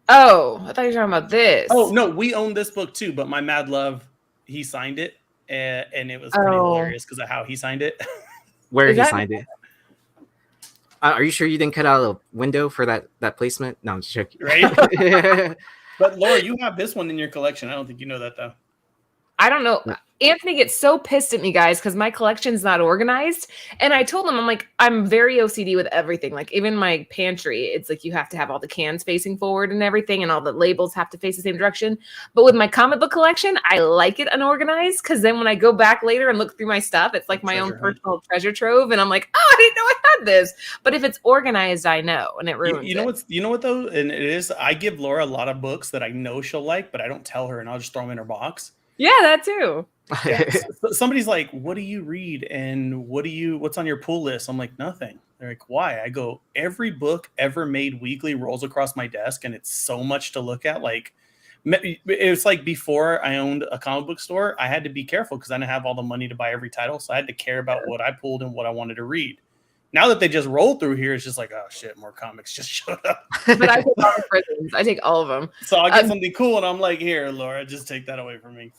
Oh, I thought you were talking about this. Oh no, we own this book too, but my Mad Love, he signed it, and it was pretty hilarious because of how he signed it. Where Is he that- signed it. Are you sure you didn't cut out a window for that placement? No, I'm just joking. Right? But Laura, you have this one in your collection. I don't think you know that though. I don't know. Anthony gets so pissed at me, guys, because my collection's not organized. And I told him, I'm like, I'm very OCD with everything. Like, even my pantry, it's like you have to have all the cans facing forward and everything, and all the labels have to face the same direction. But with my comic book collection, I like it unorganized, because then when I go back later and look through my stuff, it's like my own Treasure hunt. personal treasure trove. And I'm like, oh, I didn't know I had this. But if it's organized, I know, and it ruins You know it. you know what though, and it is. I give Laura a lot of books that I know she'll like, but I don't tell her, and I'll just throw them in her box. Yeah, that too. Yeah. So somebody's like, "What do you read? And what's on your pull list?" I'm like, "Nothing." They're like, "Why?" I go, "Every book ever made weekly rolls across my desk, and it's so much to look at. Like, it's like before I owned a comic book store, I had to be careful because I didn't have all the money to buy every title, so I had to care about what I pulled and what I wanted to read. Now that they just rolled through here, it's just like, oh shit, more comics just showed up. But I take all the prisons. I take all of them. So I get something cool, and I'm like, here, Laura, just take that away from me.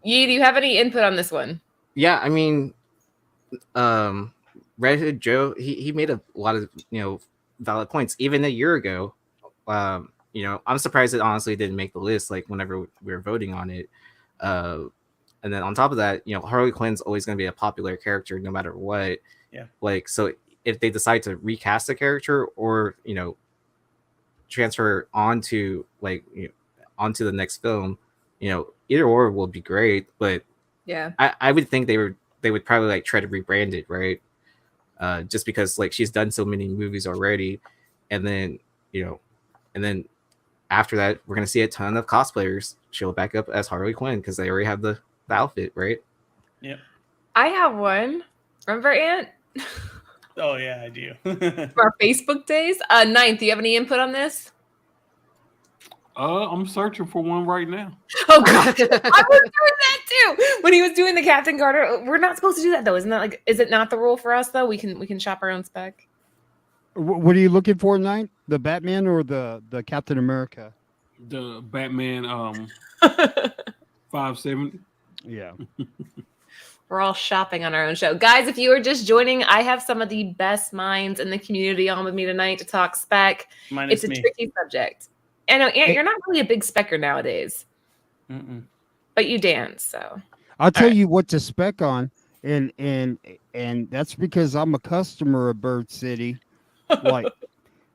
Yi, do you have any input on this one? Yeah, I mean, Red Hood Joe, he made a lot of valid points even a year ago. I'm surprised it honestly didn't make the list. Like whenever we were voting on it, and then on top of that, Harley Quinn's always going to be a popular character no matter what. Yeah. Like so, if they decide to recast the character or transfer onto onto the next film, either or will be great. But Yeah. I would think they would probably like try to rebrand it, right? Just because like she's done so many movies already, and then after that we're gonna see a ton of cosplayers show back up as Harley Quinn because they already have the outfit, right? Yeah. I have one. Remember, Ant? Oh yeah, I do. From our Facebook days. Ninth, do you have any input on this? I'm searching for one right now. Oh god, I was doing that too. When he was doing the Captain Carter, we're not supposed to do that though, isn't that is it not the rule for us though? We can shop our own spec. What are you looking for, Knight? The Batman or the Captain America? The Batman 570. Yeah. We're all shopping on our own show. Guys, if you are just joining, I have some of the best minds in the community on with me tonight to talk spec. Minus It's a me. tricky subject. I know, Ant, you're not really a big specker nowadays, but you dance, so. I'll tell right. you what to spec on, and that's because I'm a customer of Bird City. Like,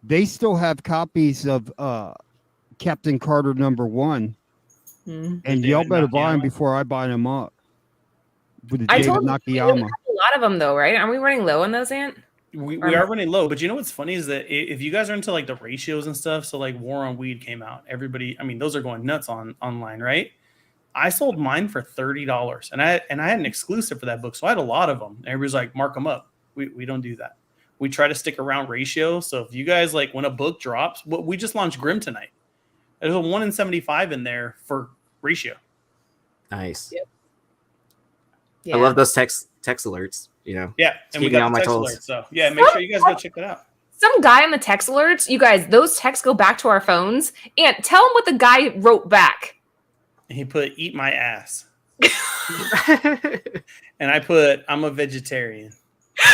they still have copies of Captain Carter #1, and y'all better buy them before I buy them up. With I told David you we have Nakayama. a lot of them though, right? Aren't we running low on those, Ant? We are running low, but you know what's funny is that if you guys are into like the ratios and stuff, so like War on Weed came out, everybody, I mean, those are going nuts online, right? I sold mine for $30, and I had an exclusive for that book, so I had a lot of them. And everybody's like, mark them up. We don't do that. We try to stick around ratio. So if you guys like when a book drops, we just launched Grimm tonight. There's a 1 in 75 in there for ratio. Nice. Yep. Yeah. I love those text alerts. You know. Yeah, and we Keep me got on the my text toes. alert. So yeah, make sure you guys go check that out. Some guy on the text alerts, you guys, those texts go back to our phones. And tell him what the guy wrote back. He put, "Eat my ass," and I put, "I'm a vegetarian,"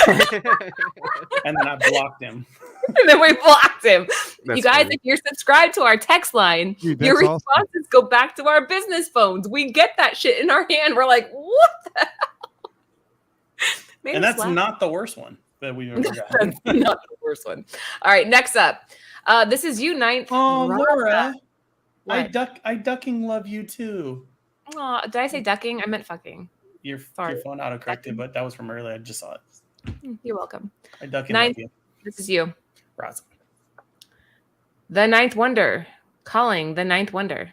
and then I blocked him. And then we blocked him. That's you guys, funny. if you're subscribed to our text line, Dude, your that's awesome. responses go back to our business phones. We get that shit in our hand. We're like, what the hell? Made And us that's laugh. not the worst one that we've ever gotten. That's not the worst one. All right, next up. This is you, Ninth. Oh, Raza. Laura, What? I ducking love you too. Aw, did I say ducking? I meant fucking. Your Sorry. phone autocorrected, but that was from earlier. I just saw it. You're welcome. I ducking Ninth. love you, This is you. Raza. The Ninth Wonder. Calling the Ninth Wonder.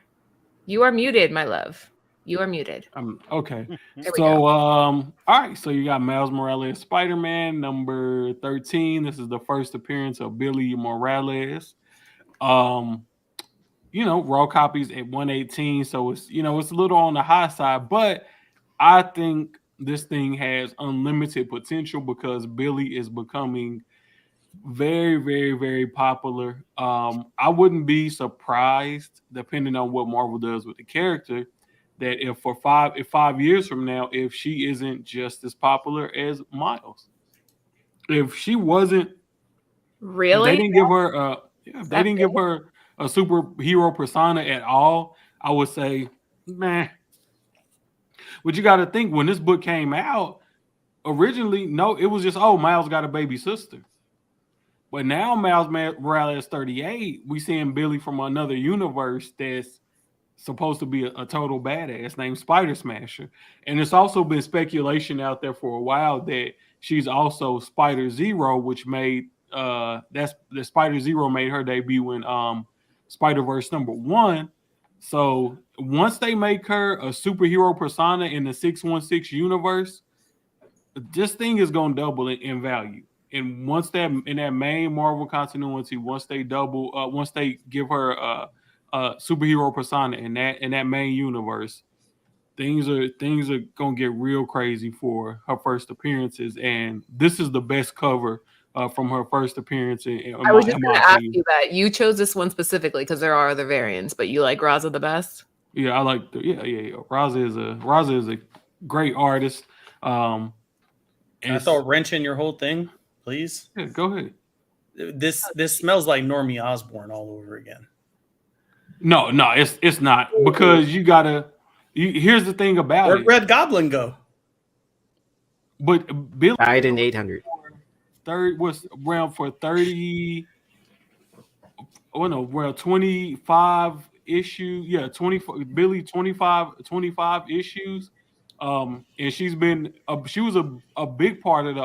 You are muted, my love. You are muted. Okay. There we So, go. all right. So you got Miles Morales, Spider-Man, number 13. This is the first appearance of Billy Morales. Raw copies at 118. So it's it's a little on the high side, but I think this thing has unlimited potential because Billy is becoming very, very, very popular. I wouldn't be surprised, depending on what Marvel does with the character, that if 5 years from now, if she isn't just as popular as Miles, if she wasn't, Really? they didn't give her they didn't give her a superhero persona at all, I would say, meh. But you got to think, when this book came out, originally, no, it was just, oh, Miles got a baby sister. But now Miles Morales 38, we seeing Billy from another universe that's supposed to be a total badass named Spider Smasher. And it's also been speculation out there for a while that she's also Spider Zero, which made the Spider Zero made her debut in Spider-Verse #1. So once they make her a superhero persona in the 616 universe, this thing is gonna double in value. And once that in that main Marvel continuity, once they give her a superhero persona in that main universe, things are gonna get real crazy for her first appearances. And this is the best cover from her first appearance. I was just going to ask you that. You chose this one specifically because there are other variants, but you like Raza the best? Yeah, I like Raza is a great artist. Can I throw a wrench in your whole thing, please? Yeah, go ahead. This smells like Normie Osborn all over again. No, it's not, because you gotta. Here's the thing about Where'd it. Red Goblin go? But Billy died in 800. Third was around for 30. Oh no, well 25 issues. Yeah, 24. Billy 25 issues. And she's been she was a big part of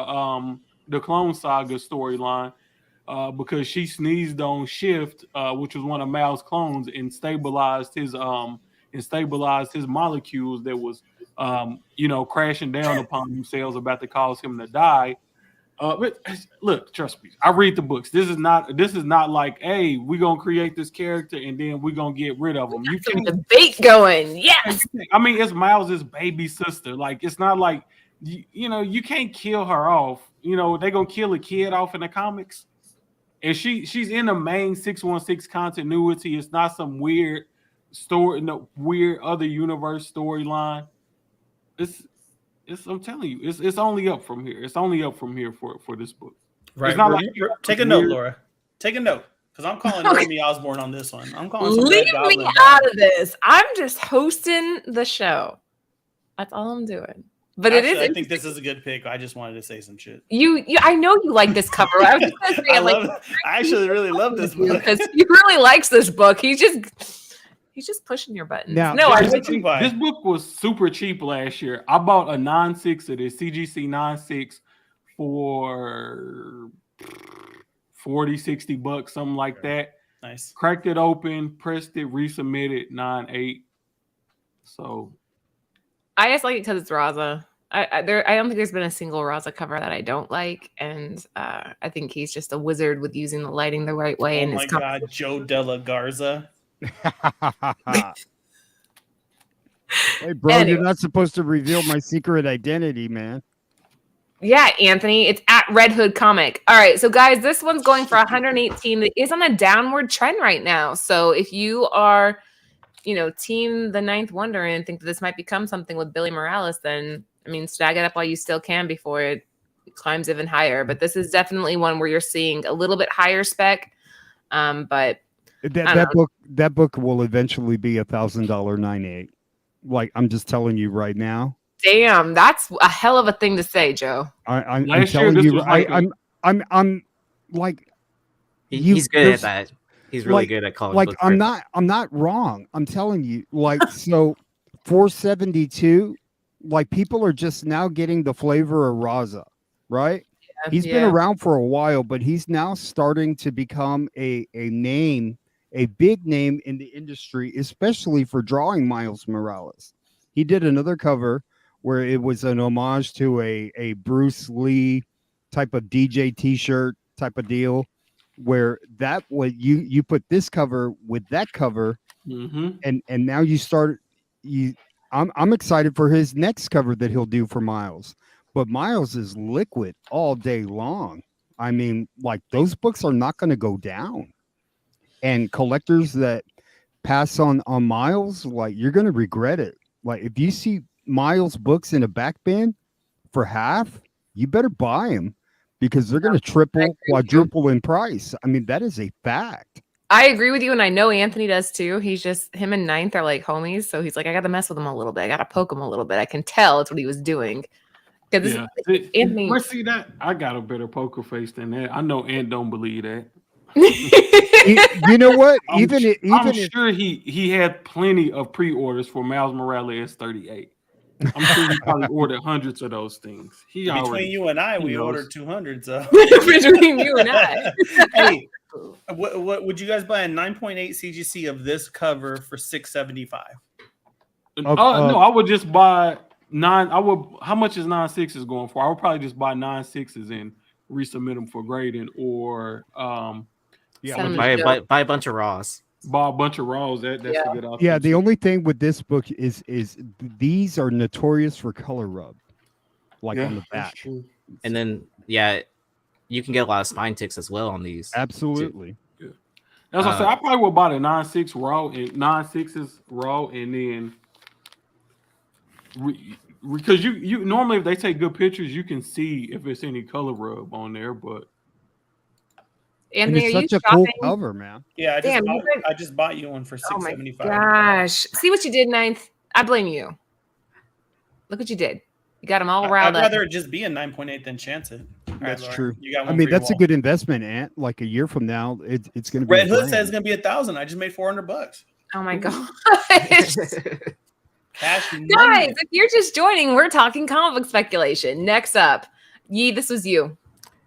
the Clone Saga storyline, because she sneezed on Shift, which was one of Mal's clones, and stabilized his molecules that was crashing down upon themselves, about to cause him to die. But look, trust me, I read the books. This is not like, hey, we're gonna create this character and then we're gonna get rid of him. You Some can't debate going. Yes. I mean, it's Miles's baby sister. Like, it's not like you can't kill her off. They're gonna kill a kid off in the comics. and she's in the main 616 continuity. It's not some weird story, no weird other universe storyline. It's I'm telling you, it's only up from here. It's only up from here for this book. Right. It's not Take a note, Laura. Take a note. Because I'm calling Normie Osborn on this one. I'm calling some Leave Red me Goblin out of this. I'm just hosting the show. That's all I'm doing. But Actually, I think this is a good pick. I just wanted to say some shit. You I know you like this cover. I was just gonna say, I actually really love this book because he really likes this book. He's just pushing your buttons. Now, this book was super cheap last year. I bought a 9.6 of this CGC 9.6 for $40-$60, something like that. Nice. Cracked it open, pressed it, resubmitted 9.8. So I just like it because it's Raza. I don't think there's been a single Raza cover that I don't like, and I think he's just a wizard with using the lighting the right way. Oh my God, Joe Della Garza. Hey, bro, Anyway. You're not supposed to reveal my secret identity, man. Yeah, Anthony, it's at Red Hood Comic. All right, so guys, this one's going for 118. It is on a downward trend right now. So if you are, team the Ninth Wonder and think that this might become something with Billy Morales, then snag it up while you still can before it climbs even higher. But this is definitely one where you're seeing a little bit higher spec. But that book will eventually be $1,000 9.8. Like, I'm just telling you right now. Damn, that's a hell of a thing to say, Joe. I'm telling you, I'm like, he's good at that. He's really good at calling. Like, I'm not wrong. I'm telling you, like, so 472, like, people are just now getting the flavor of Raza, right? Yeah, He's been around for a while, but he's now starting to become a name, a big name in the industry, especially for drawing Miles Morales. He did another cover where it was an homage to a Bruce Lee type of DJ t-shirt type of deal, where that was you put this cover with that cover, and now I'm excited for his next cover that he'll do for Miles. But Miles is liquid all day long. I mean, like, those books are not going to go down. And collectors that pass on Miles, like, you're going to regret it. Like, if you see Miles books in a back bin for half, you better buy them, because they're going to triple, quadruple in price. I mean, that is a fact. I agree with you, and I know Anthony does too. He's just, him and Ninth are like homies, so he's like, I got to mess with him a little bit. I got to poke him a little bit. I can tell that's what he was doing. Anthony, see that? I got a better poker face than that. I know Ant don't believe that. You know what? I'm sure he had plenty of pre-orders for Miles Morales 38. I'm sure he probably ordered hundreds of those things. Between you and I, we ordered 200. So between you and I, hey, what would you guys buy a 9.8 CGC of this cover for $675? No, I would just buy 9. How much is 9.6s going for? I would probably just buy 9.6s and resubmit them for grading, or buy a bunch of raws. Buy a bunch of raws. That's a good option. Yeah, the only thing with this book is these are notorious for color rub, on the back. And then you can get a lot of spine ticks as well on these. Absolutely. Yeah. That's what I said. I probably would buy the 9.6 raw and 9.6s raw, and then because you normally, if they take good pictures, you can see if it's any color rub on there, but. Anthony, it's are such you a shopping? cool cover, man. Yeah, I just bought you one for $675. Oh my gosh. See what you did, Ninth? I blame you. Look what you did. You got them all riled up. I'd rather it just be a 9.8 than chance it. That's Laura, true. You got one. I mean, that's a good investment, Ant. Like, a year from now, it's going to be. Red Hood says it's going to be $1,000. I just made $400. Oh my gosh. Cash money. Guys, if you're just joining, we're talking comic book speculation. Next up, Yee, this was you.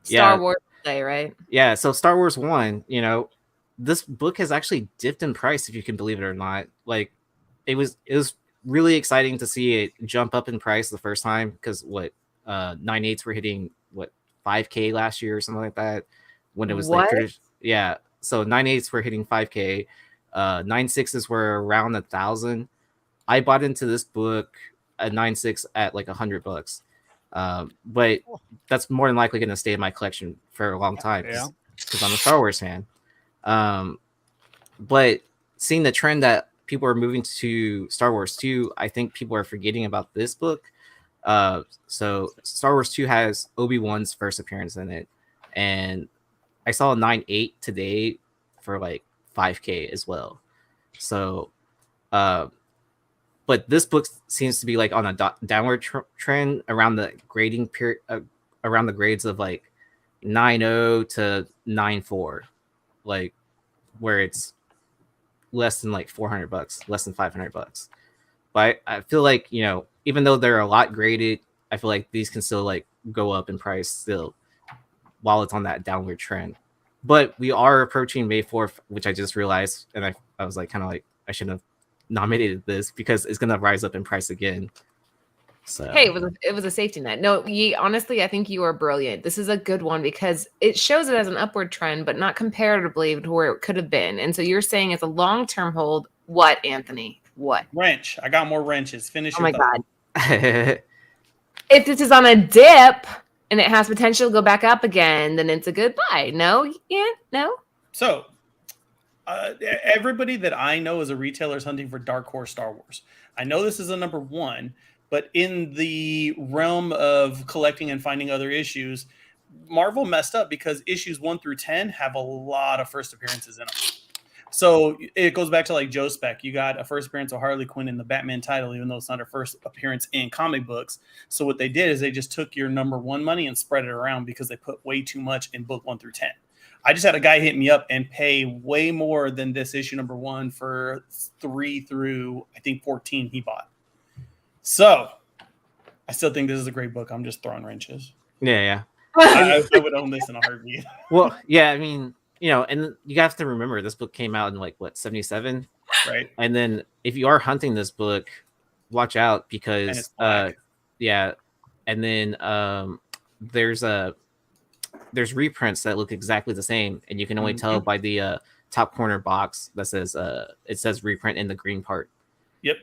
Star Wars Day, right? Yeah, so Star Wars 1, this book has actually dipped in price, if you can believe it or not. Like, it was really exciting to see it jump up in price the first time, because 9.8s were hitting 5K last year or something like that, when it was so 9.8s were hitting 5K. 9.6s were around 1,000. I bought into this book at 9.6 at like $100, but that's more than likely going to stay in my collection for a long time. Yeah. because I'm a Star Wars fan. But seeing the trend that people are moving to Star Wars 2, I think people are forgetting about this book. So Star Wars 2 has Obi-Wan's first appearance in it, and I saw a 9.8 today for like 5K as well. So, but this book seems to be like on a downward trend around the grading period, around the grades of like 9.0 to 9.4, like where it's less than like $400, less than $500. But I feel like, you know, even though they're a lot graded, I feel like these can still like go up in price still while it's on that downward trend. But we are approaching May 4th, which I just realized, and I was like kind of like I shouldn't have nominated this because it's gonna rise up in price again. So Hey, it was a safety net. No, honestly, I think you are brilliant. This is a good one because it shows it as an upward trend, but not comparatively to where it could have been. And so you're saying it's a long-term hold. What, Anthony? What? Wrench. I got more wrenches. Finish. Oh my thought. God. If this is on a dip and it has potential to go back up again, then it's a good buy. No? Yeah? No? So, everybody that I know as a retailer is hunting for Dark Horse Star Wars. I know this is a number one, but in the realm of collecting and finding other issues, Marvel messed up because issues 1 through 10 have a lot of first appearances in them. So it goes back to like Joe Spec. You got a first appearance of Harley Quinn in the Batman title, even though it's not her first appearance in comic books. So what they did is they just took your number one money and spread it around because they put way too much in book 1 through 10. I just had a guy hit me up and pay way more than this issue number 1 for 3 through, I think, 14 he bought. So I still think this is a great book. I'm just throwing wrenches. yeah. I would own this in a heartbeat. Well, yeah, I mean, you know, and you have to remember this book came out in like what 77, Right. and then if you are hunting this book, watch out because yeah, and then there's reprints that look exactly the same, and you can only tell by the top corner box that says it says reprint in the green part. Yep.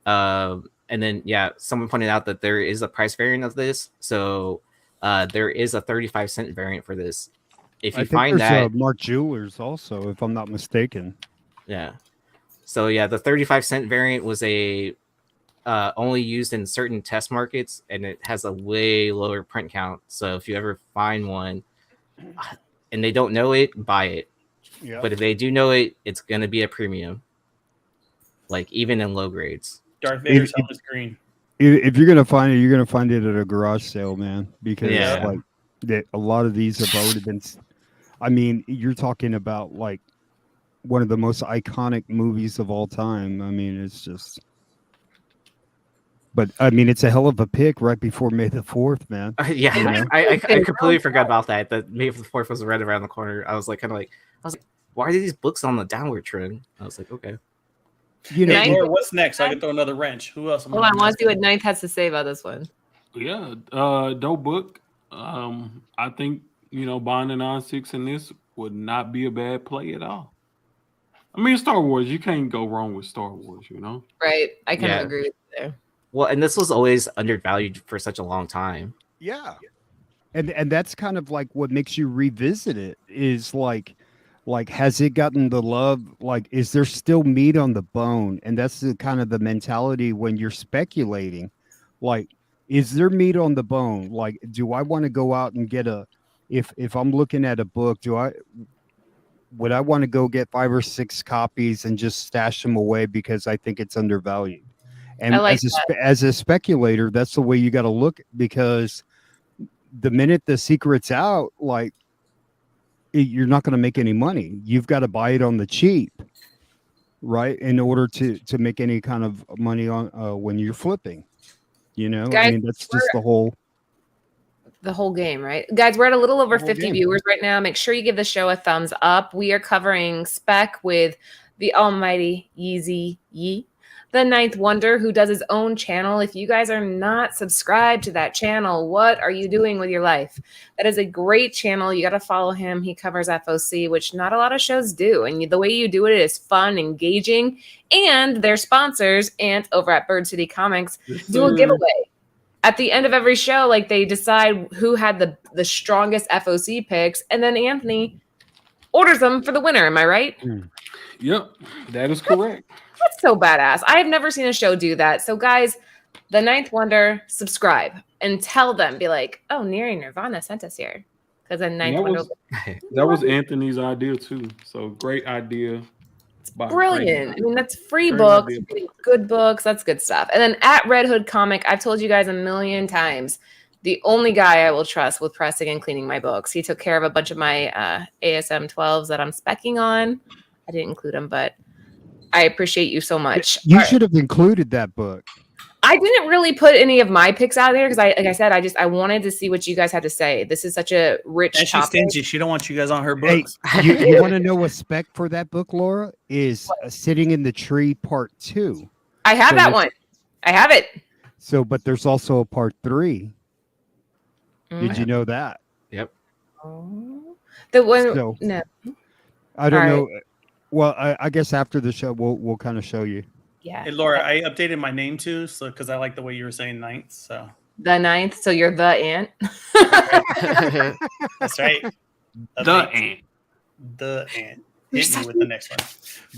And then yeah, someone pointed out that there is a price variant of this, so there is a 35-cent variant for this. If you find that Mark Jewelers also, if I'm not mistaken. Yeah. So yeah, the 35-cent variant was a only used in certain test markets, and it has a way lower print count. So if you ever find one and they don't know it, buy it. Yeah. But if they do know it, it's gonna be a premium. Like even in low grades. Darth Vader's helmet is green. If you're gonna find it, you're gonna find it at a garage sale, man. Because like a lot of these have already been. I mean, you're talking about like one of the most iconic movies of all time. I mean, it's just. But I mean, it's a hell of a pick right before May the 4th, man. Yeah, You know? I completely forgot about that. That May the 4th was right around the corner. I was like, why are these books on the downward trend? I was like, okay. You know, Hey, Laura, what's next? I can throw another wrench. Who else? Hold on, I want to see what Ninth has to say about this one. Yeah, dope book. I think, you know, buying a 9.6 in this would not be a bad play at all. I mean, Star Wars, you can't go wrong with Star Wars, you know? Right. I kind of agree with you there. Well, and this was always undervalued for such a long time. yeah. And that's kind of like what makes you revisit it is like has it gotten the love? Like, is there still meat on the bone? And that's the kind of the mentality when you're speculating. Like, is there meat on the bone? Like, do I want to go out and get if I'm looking at a book, would I want to go get 5 or 6 copies and just stash them away because I think it's undervalued? And as a speculator, that's the way you got to look, because the minute the secret's out, like, you're not going to make any money. You've got to buy it on the cheap, right? In order to make any kind of money on when you're flipping, you know. Guys, I mean, that's just the whole game, right? Guys, we're at a little over 50 viewers right now. Make sure you give the show a thumbs up. We are covering Spec with the almighty Yeezy Yee, the Ninth Wonder, who does his own channel. If you guys are not subscribed to that channel, what are you doing with your life? That is a great channel. You got to follow him. He covers FOC, which not a lot of shows do. And the way you do it is fun, engaging, and their sponsors and over at Bird City Comics do a giveaway. At the end of every show, like, they decide who had the strongest FOC picks, and then Anthony orders them for the winner. Am I right? Yep, that is correct. That's so badass. I have never seen a show do that. So, guys, the Ninth Wonder, subscribe and tell them, be like, oh, Nearing Nirvana sent us here. Because then Ninth Wonder. That was Anthony's idea, too. So, great idea. It's brilliant. I mean, that's free Great books, idea. good books. That's good stuff. And then at Red Hood Comic, I've told you guys a million times, the only guy I will trust with pressing and cleaning my books. He took care of a bunch of my ASM 12s that I'm specking on. I didn't include them, but I appreciate you so much. You should have included that book. I didn't really put any of my picks out there because like I said, I wanted to see what you guys had to say. This is such a rich and she's topic. stingy. She don't want you guys on her books. Hey, you want to know a spec for that book, Laura? Is Sitting in the Tree Part 2. I have that one. I have it. So, but there's also a Part 3. Did you know that? Yep. The one. So, no. I don't All know. Well, I guess after the show, we'll kind of show you. Yeah. Hey, Laura, I updated my name too, so because I like the way you were saying ninth. So The Ninth. So you're the ant. that's right. The ant. The ant. Hit me with the next one.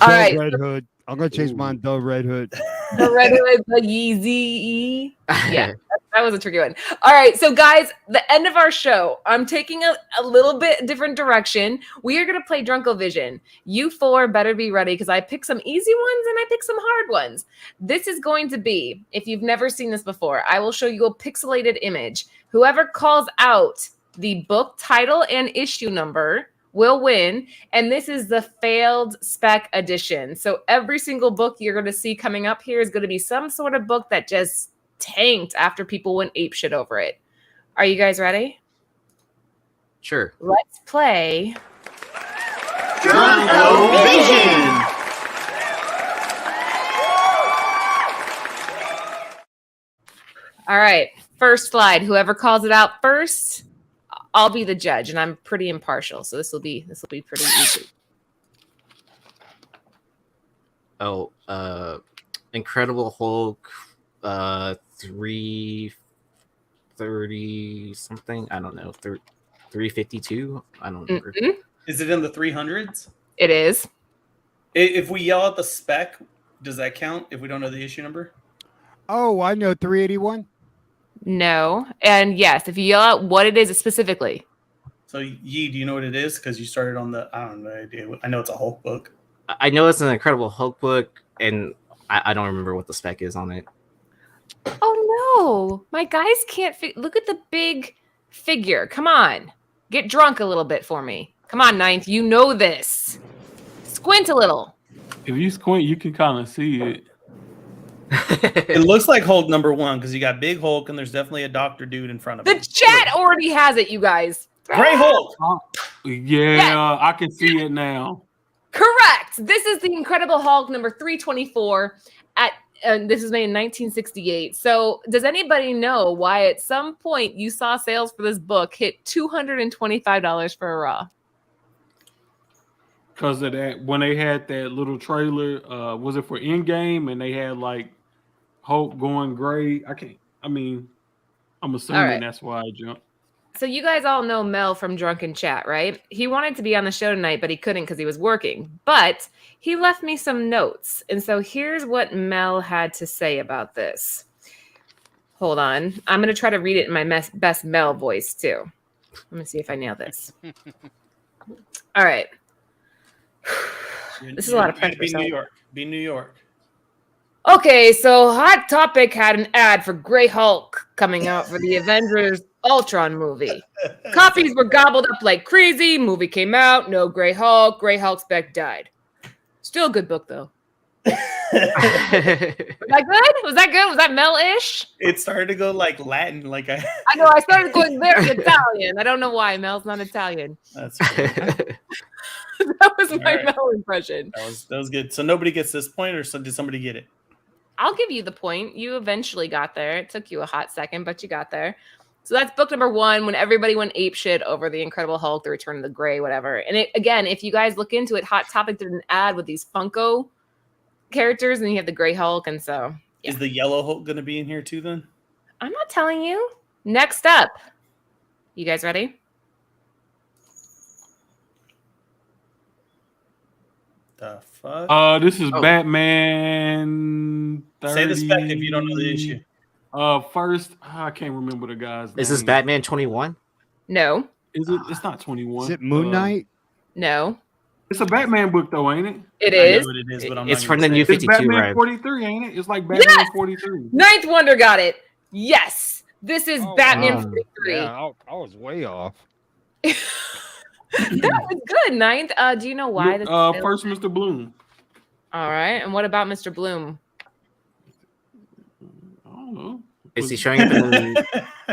All The right. Red Hood. I'm gonna change mine. The Red Hood. The Red Hood, the Yeezy. Yeah, that was a tricky one. All right, so guys, the end of our show. I'm taking a little bit different direction. We are going to play Drunkalvision. You four better be ready because I picked some easy ones and I picked some hard ones. This is going to be, if you've never seen this before, I will show you a pixelated image. Whoever calls out the book title and issue number will win. And this is the failed spec edition. So every single book you're going to see coming up here is going to be some sort of book that just tanked after people went apeshit over it. Are you guys ready? Sure. Let's play Drunkalvision. All right. First slide. Whoever calls it out first, I'll be the judge, and I'm pretty impartial, so this will be pretty easy. Oh, Incredible Hulk, 330 something. I don't know. 352. I don't remember. Mm-mm. Is it in the 300s? It is. If we yell at the spec, does that count? If we don't know the issue number? Oh, I know 381. No. And yes, if you yell out what it is specifically. So, Yee, do you know what it is? Because you started on the. I don't know idea. I know it's a Hulk book. I know it's an Incredible Hulk book, and I don't remember what the spec is on it. Oh no, my guys can't look at the big figure. Come on, get drunk a little bit for me. Come on, Ninth, you know this. Squint a little. If you squint, you can kind of see it. It looks like Hulk #1 because you got Big Hulk and there's definitely a doctor dude in front of The him. chat already has it, you guys. Gray Hulk. Yeah, I can see it now. Correct. This is the Incredible Hulk number 324 this was made in 1968. So does anybody know why at some point you saw sales for this book hit $225 for a raw? Because of that, when they had that little trailer, was it for Endgame? And they had like Hulk going gray. I'm assuming right. that's why I jumped. So you guys all know Mel from Drunken Chat, right? He wanted to be on the show tonight, but he couldn't because he was working. But he left me some notes. And so here's what Mel had to say about this. Hold on. I'm going to try to read it in my best Mel voice, too. Let me see if I nail this. All right. This is a lot of pressure. Be New York. Be New York. Okay, so Hot Topic had an ad for Grey Hulk coming out for the Avengers Ultron movie. Copies were gobbled up like crazy. Movie came out. No Grey Hulk. Grey Hulk spec died. Still a good book, though. Was that good? Was that good? Was that Mel-ish? It started to go like Latin. Like I know. I started going very Italian. I don't know why. Mel's not Italian. That's cool. That was my right. Mel impression. That was good. So nobody gets this point, or did somebody get it? I'll give you the point. You eventually got there. It took you a hot second, but you got there. So that's book number 1, when everybody went apeshit over the Incredible Hulk, the Return of the Gray, whatever. And again, if you guys look into it, Hot Topic did an ad with these Funko characters, and you have the Gray Hulk, and so yeah. Is the Yellow Hulk going to be in here too? Then I'm not telling you. Next up, you guys ready? The fuck? This is Oh. Batman 30. Say the spec if you don't know the issue. First, I can't remember the guy's name. Is this Batman 21? No, Is it? It's not 21. Is it Moon Knight? no, It's a Batman book, though, ain't it? it I know is. what it is, but I'm It's not from gonna the New say it. It's 52, Batman right? 43, ain't it? It's like Batman Yes! 43. Ninth Wonder got it. Yes, this is Oh, Batman wow. 43. Yeah, I was way off. That was good. Ninth. Do you know why? This is First, Mr. Bloom. all right. And what about Mr. Bloom? I don't know. Is he showing up in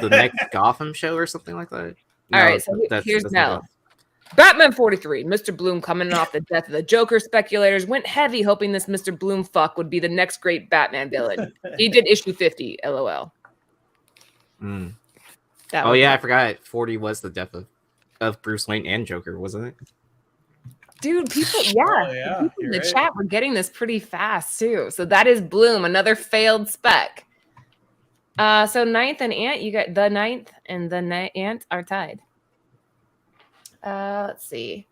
the next Gotham show or something like that? All right, so here's Mel. Batman 43. Mr. Bloom, coming off the death of the Joker, speculators went heavy hoping this Mr. Bloom fuck would be the next great Batman villain. He did issue 50, LOL. Mm. That Oh was yeah, it. I forgot. 40 was the death of Bruce Wayne and Joker, wasn't it? Dude, people, Oh, yeah, people in you're the right. chat were getting this pretty fast too. So that is Bloom, another failed spec. So ninth and Ant, you got the ninth and the Ant are tied. Let's see.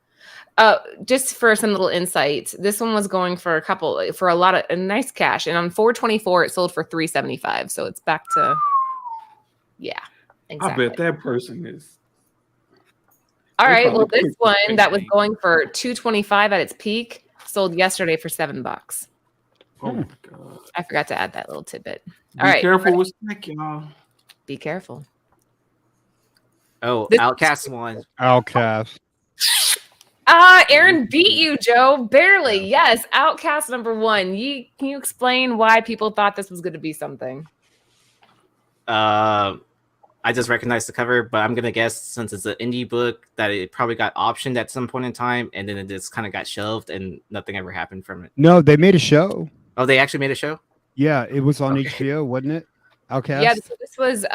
Just for some little insight, this one was going for a lot of a nice cash, and on 424 it sold for 375. So it's back to, yeah, exactly. I bet that person is. All they right. probably Well, this picked one the that was name. going for 225 at its peak sold yesterday for $7. Oh my god! I forgot to add that little tidbit. Be All right, careful with spec, y'all. be careful. Oh, This- Outcast one. Outcast. Aaron beat you, Joe. Barely. Yes. Outcast number 1. Can you explain why people thought this was going to be something? I just recognized the cover, but I'm gonna guess since it's an indie book that it probably got optioned at some point in time, and then it just kind of got shelved, and nothing ever happened from it. No, they made a show. Oh, they actually made a show. Yeah, it was on Okay. HBO, wasn't it? Outcast. Yeah, this was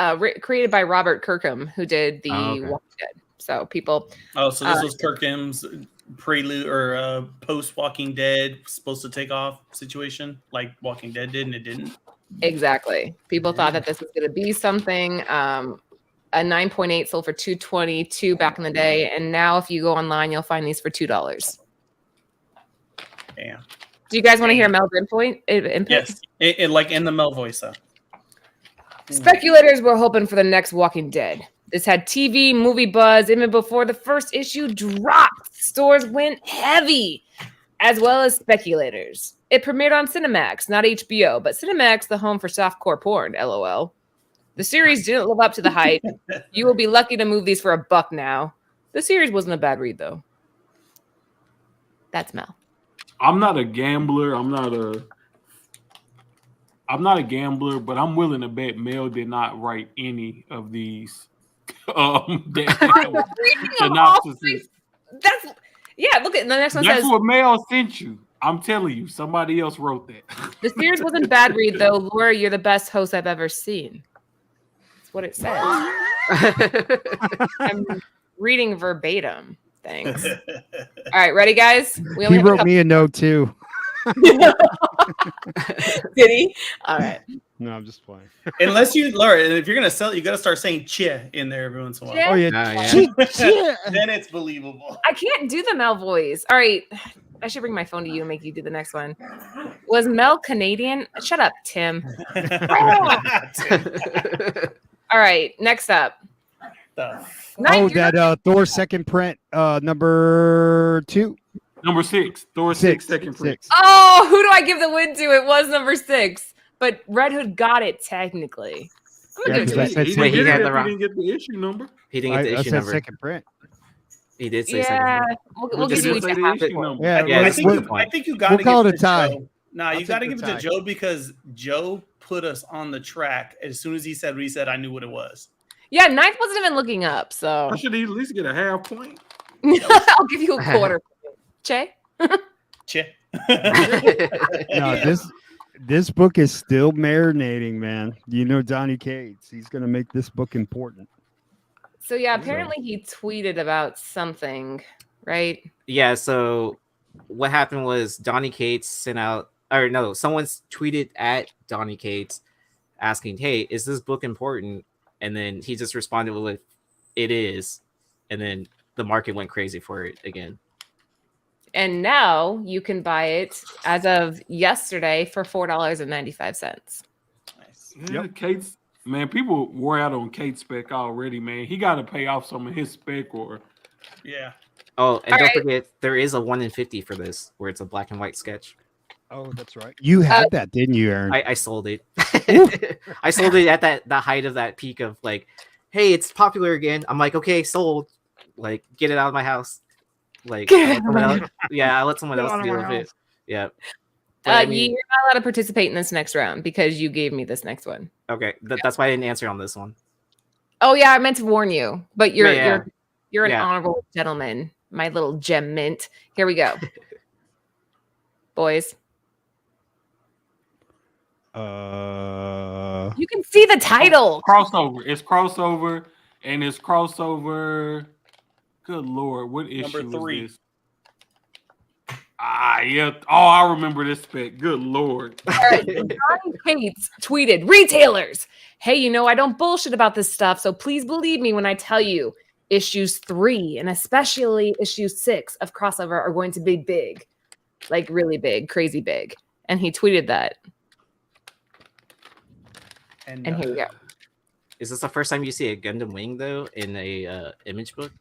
created by Robert Kirkham, who did the Oh, okay. Walking Dead. So people, Oh, so this was Kirkham's prelude or post Walking Dead supposed to take off situation like Walking Dead did, and it didn't. exactly. People thought that this was going to be something. A 9.8 sold for $222 back in the day, and now if you go online, you'll find these for $2. Damn. Do you guys want to hear Mel's input? Yes, it like in the Mel voice though. Speculators were hoping for the next Walking Dead. This had TV, movie buzz even before the first issue dropped. Stores went heavy, as well as speculators. It premiered on Cinemax, not HBO, but Cinemax, the home for softcore porn, LOL. The series didn't live up to the hype. You will be lucky to move these for $1 now. The series wasn't a bad read, though. That's Mel. I'm not a gambler. I'm not a gambler, but I'm willing to bet Mel did not write any of these. Synopsises. That's yeah. Look at the next one. That's Says what Mel sent you. I'm telling you, somebody else wrote that. the series wasn't a bad read, though. Laura, you're the best host I've ever seen. That's what it says. I'm reading verbatim. Thanks. All right, ready, guys? We He have a wrote me a note too. Did he? All right. No, I'm just playing. Unless you, Laura, if you're gonna sell it, you gotta start saying "che" in there every once in a while. Che? Oh yeah. Yeah. Then it's believable. I can't do the Mel voice. All right. I should bring my phone to you and make you do the next one. Was Mel Canadian? Shut up, Tim. All right. Next up. The Oh, that Thor second print, number 2. Number 6, Thor 6 second print. Oh, who do I give the win to? It was number 6, but Red Hood got it technically. I'm Yeah, gonna give 'cause it I to said you. Wait, he didn't had get the it wrong- if he didn't get the issue number. He didn't get the I issue said number. second print. He did say Yeah, second. we'll But give you you didn't each say a half the issue point. number. Yeah, Yeah, I that's think the you, point. I think you gotta We'll call give it a tie. Joe. Nah, I'll you gotta take give the it to tie. Joe because Joe put us on the track as soon as he said what he said. I knew what it was. Yeah, Ninth wasn't even looking up, so I should at least get a half point. I'll give you a quarter. Che? Che. No, this book is still marinating, man. You know Donny Cates. He's gonna make this book important. So yeah, apparently he tweeted about something, right? Yeah, so what happened was Donny Cates sent out, or no, someone's tweeted at Donny Cates asking, "Hey, is this book important?" And then he just responded with, "It is," and then the market went crazy for it again. And now you can buy it as of yesterday for $4.95. Nice. Yeah, Kate's man, people wore out on Kate's spec already, man. He got to pay off some of his spec or Yeah. Oh, and All don't right. forget, there is a 1 in 50 for this, where it's a black and white sketch. Oh, that's right. You had that, didn't you, Aaron? I sold it. I sold it at the height of that peak of like, hey, it's popular again. I'm like, okay, sold. Like, get it out of my house. Like, Get I'll it let someone out of else, yeah, I'll let someone Get else out of deal my with house. it. Yeah. But I mean, You're not allowed to participate in this next round because you gave me this next one. okay, that's why I didn't answer on this one. Oh yeah, I meant to warn you, but you're Yeah. you're an Yeah. honorable gentleman, my little gem mint. Here we go, boys. You can see the title. crossover. It's crossover, and it's crossover. Good Lord, what issue Number 3. is this? Ah, yeah. Oh, I remember this spec. Good Lord. All right, Johnny Cates tweeted, retailers, hey, I don't bullshit about this stuff, so please believe me when I tell you issues 3 and especially issue 6 of crossover are going to be big, like really big, crazy big. And he tweeted that. And here we go. Is this the first time you see a Gundam wing though in a image book?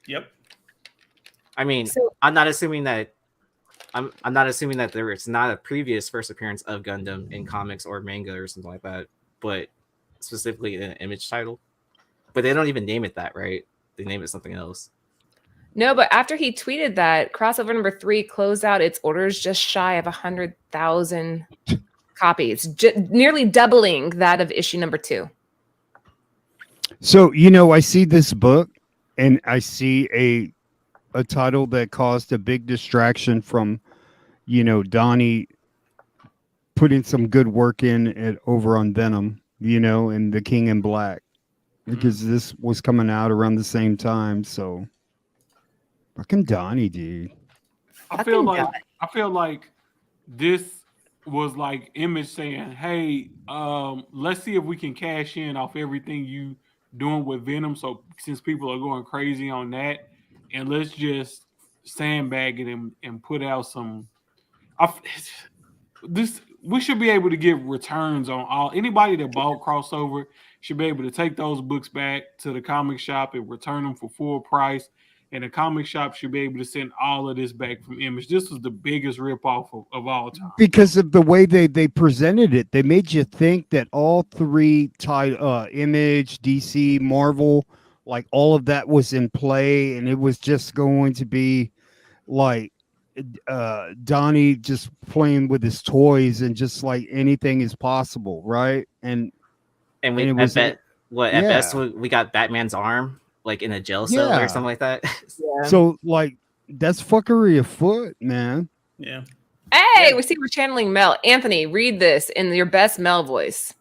Yep. I mean, So- I'm not assuming that there is not a previous first appearance of Gundam in comics or manga or something like that, but specifically in an image title. But they don't even name it that, right? They name it something else. No, but after he tweeted that, crossover number 3 closed out its orders just shy of 100,000 copies, nearly doubling that of issue number 2. So, I see this book and I see a title that caused a big distraction from, Donnie putting some good work in over on Venom, and The King in Black, because this was coming out around the same time. So, fucking Donnie, dude. I feel like this was like Image saying, "Hey, let's see if we can cash in off everything you doing with Venom. So since people are going crazy on that, and let's just sandbag it and put out some. We should be able to get returns on all. Anybody that bought crossover should be able to take those books back to the comic shop and return them for full price. And the comic shop should be able to send all of this back from Image. This was the biggest ripoff of all time. Because of the way they presented it, they made you think that all 3 Image, DC, Marvel, like all of that was in play, and it was just going to be like Donnie just playing with his toys and just like anything is possible, right? And we it I was bet at best yeah. we got Batman's arm like in a jail cell Yeah. or something like that. Yeah. So like that's fuckery afoot, man. Yeah. Hey, we see we're channeling Mel. Anthony, read this in your best Mel voice.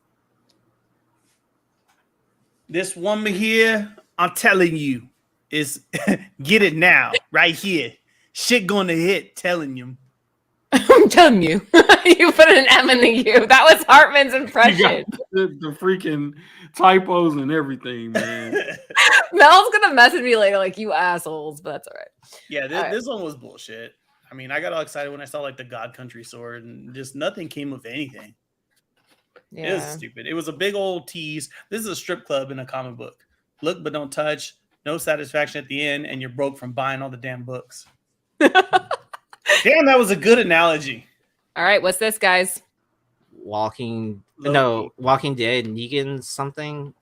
This woman here, I'm telling you, is get it now, right here. Shit gonna hit, telling you. I'm telling you. You put an M in the U. That was Hartman's impression. The freaking typos and everything, man. Mel's gonna message me later like, you assholes, but that's all right. Yeah, All right. this one was bullshit. I mean, I got all excited when I saw like the God Country sword, and just nothing came of anything. It was Yeah. stupid. It was a big old tease. This is a strip club in a comic book. Look but don't touch. No satisfaction at the end, and you're broke from buying all the damn books. Damn, that was a good analogy. All right, what's this, guys? Walking Loki. Walking Dead Negan something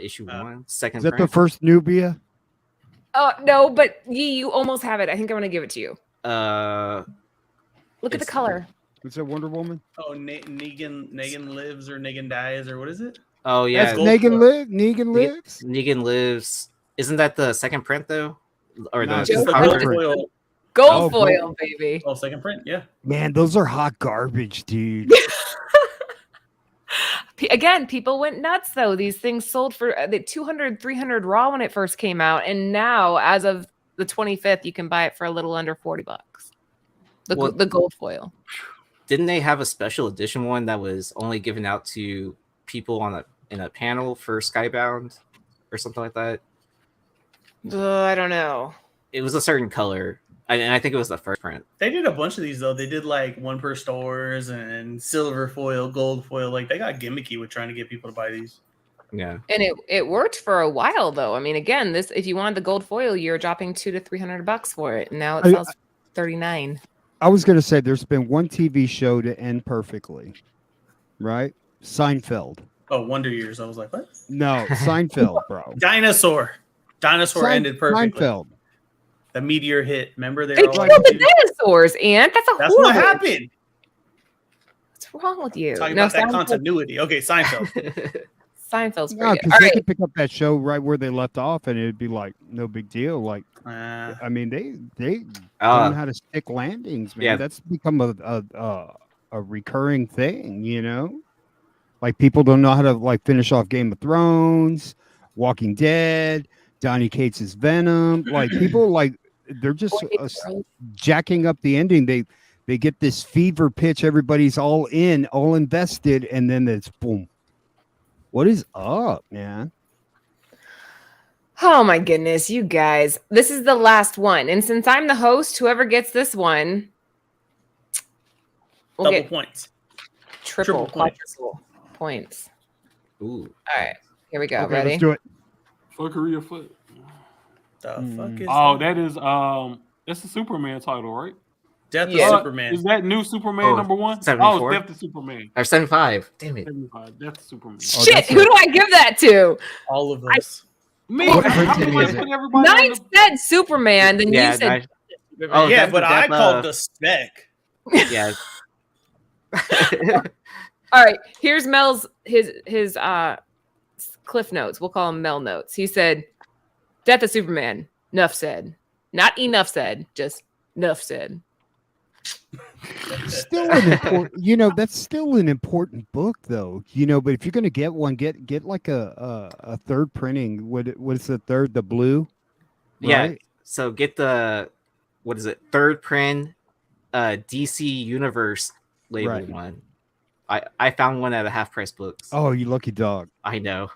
issue 1 second Is that the print. first Nubia? Oh no, but you almost have it. I think I'm gonna give it to you. Look at the It's- color. Is that Wonder Woman? Oh, Negan lives or Negan dies or what is it? Oh yeah, That's gold. Negan lives. Negan lives. Isn't that the second print though? Or No, the it's It's the cover gold print. foil. Gold Oh, foil, gold. baby. Oh, second print, yeah. Man, those are hot garbage, dude. Again, people went nuts though. These things sold for the 200, 300 raw when it first came out, and now, as of the 25th, you can buy it for a little under $40. Well- The gold foil. Didn't they have a special edition one that was only given out to people in a panel for Skybound or something like that? I don't know. It was a certain color, And I think it was the first print. They did a bunch of these though. They did like one per stores and silver foil, gold foil. Like they got gimmicky with trying to get people to buy these. Yeah. And it worked for a while though. I mean, again, this if you wanted the gold foil, you're dropping $200 to $300 for it. And now it sells for $39. I was going to say there's been one TV show to end perfectly, right? Seinfeld. Oh, Wonder Years. I was like, what? No, Seinfeld, bro. Dinosaur ended perfectly. Seinfeld. The meteor hit. Remember They they were all killed the dinosaurs, Aunt. That's That's horrible. what happened. What's wrong with you? Talking about that Seinfeld- continuity. Okay, Seinfeld. Seinfeld's No, pretty good. because All they right. could pick up that show right where they left off, and it'd be like no big deal. Like, Uh, I mean, they Uh, learn how to stick landings, man. yeah. That's become a recurring thing, you know. Like people don't know how to like finish off Game of Thrones, Walking Dead, Donny Cates' Venom. Like people like they're just jacking up the ending. They get this fever pitch. Everybody's all in, all invested, and then it's boom. What is up, man? Oh my goodness, you guys. This is the last one. And since I'm the host, whoever gets this one will double get points. triple, triple points. quadruple points. Ooh. All right. Here we go. Okay, Ready? let's do it. Fuckery of foot. The fuck is Oh, that? that is that's the Superman title, right? Death Yeah. of Superman. Is that new Superman Oh, number 1? 74? Oh, it's Death of Superman. Or 75. Damn it. 75. Death of Superman. Oh, Shit, that's who do I give that to? All of those. Me, What I'm printing the one is it? putting everybody on Nine the- said Superman, then Yeah, you said nice. Superman. Oh, yeah, that's but the I death called of- the spec. Yeah. All right, here's Mel's his cliff notes. We'll call them Mel notes. He said, "Death of Superman." Nuff said, not enough said, just Nuff said. Still an important, you know, that's still an important book, though. You know, but if you're gonna get one, get like a third printing. What's the third? The blue. Yeah. Right? So get the what is it? Third print DC Universe label Right. one. I found one at a half price books. Oh, you lucky dog. I know.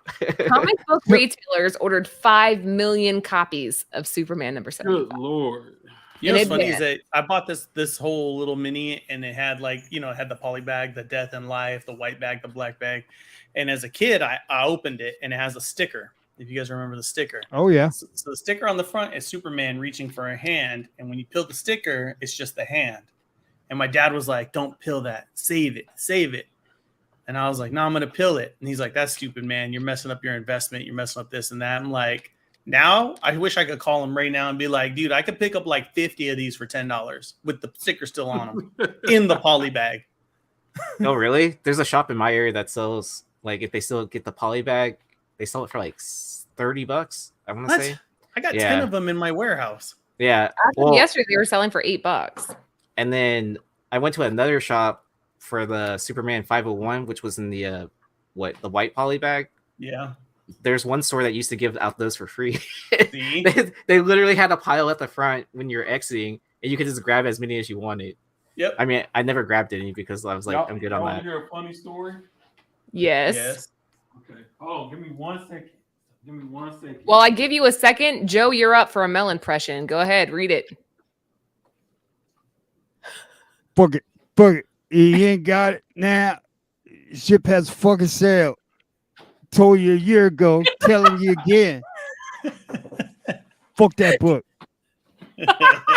Comic book retailers ordered 5 million copies of Superman number Good 75. Lord. You know In what's funny is advance. that I bought this whole little mini and it had like, you know, it had the poly bag, the death and life, the white bag, the black bag. And as a kid, I opened it and it has a sticker. If you guys remember the sticker. Oh yeah. So the sticker on the front is Superman reaching for a hand. And when you peel the sticker, it's just the hand. And my dad was like, don't peel that. Save it. Save it. And I was like, no, I'm going to peel it. And he's like, that's stupid, man. You're messing up your investment. You're messing up this and that. I'm like, now I wish I could call him right now and be like, dude, I could pick up like 50 of these for $10 with the sticker still on them in the poly bag. Oh, really? There's a shop in my area that sells like if they still get the poly bag, they sell it for like $30. I want to What? say. I got Yeah. 10 of them in my warehouse. Yeah. Yesterday they were selling for $8. And then I went to another shop for the Superman 501, which was in the the white poly bag. Yeah. There's one store that used to give out those for free. See? they literally had a pile at the front when you're exiting, and you could just grab as many as you wanted. Yep. I mean, I never grabbed any because I was like, I'm good on y'all that. hear a funny story? Yes. Yes. Okay. Oh, give me 1 second. Give me 1 second. Well, I give you a second. Joe, you're up for a Mel impression. Go ahead, read it. Fuck it. Fuck it. You ain't got it now. Ship has fucking sailed. Told you a year ago. Telling you again. Fuck that book. That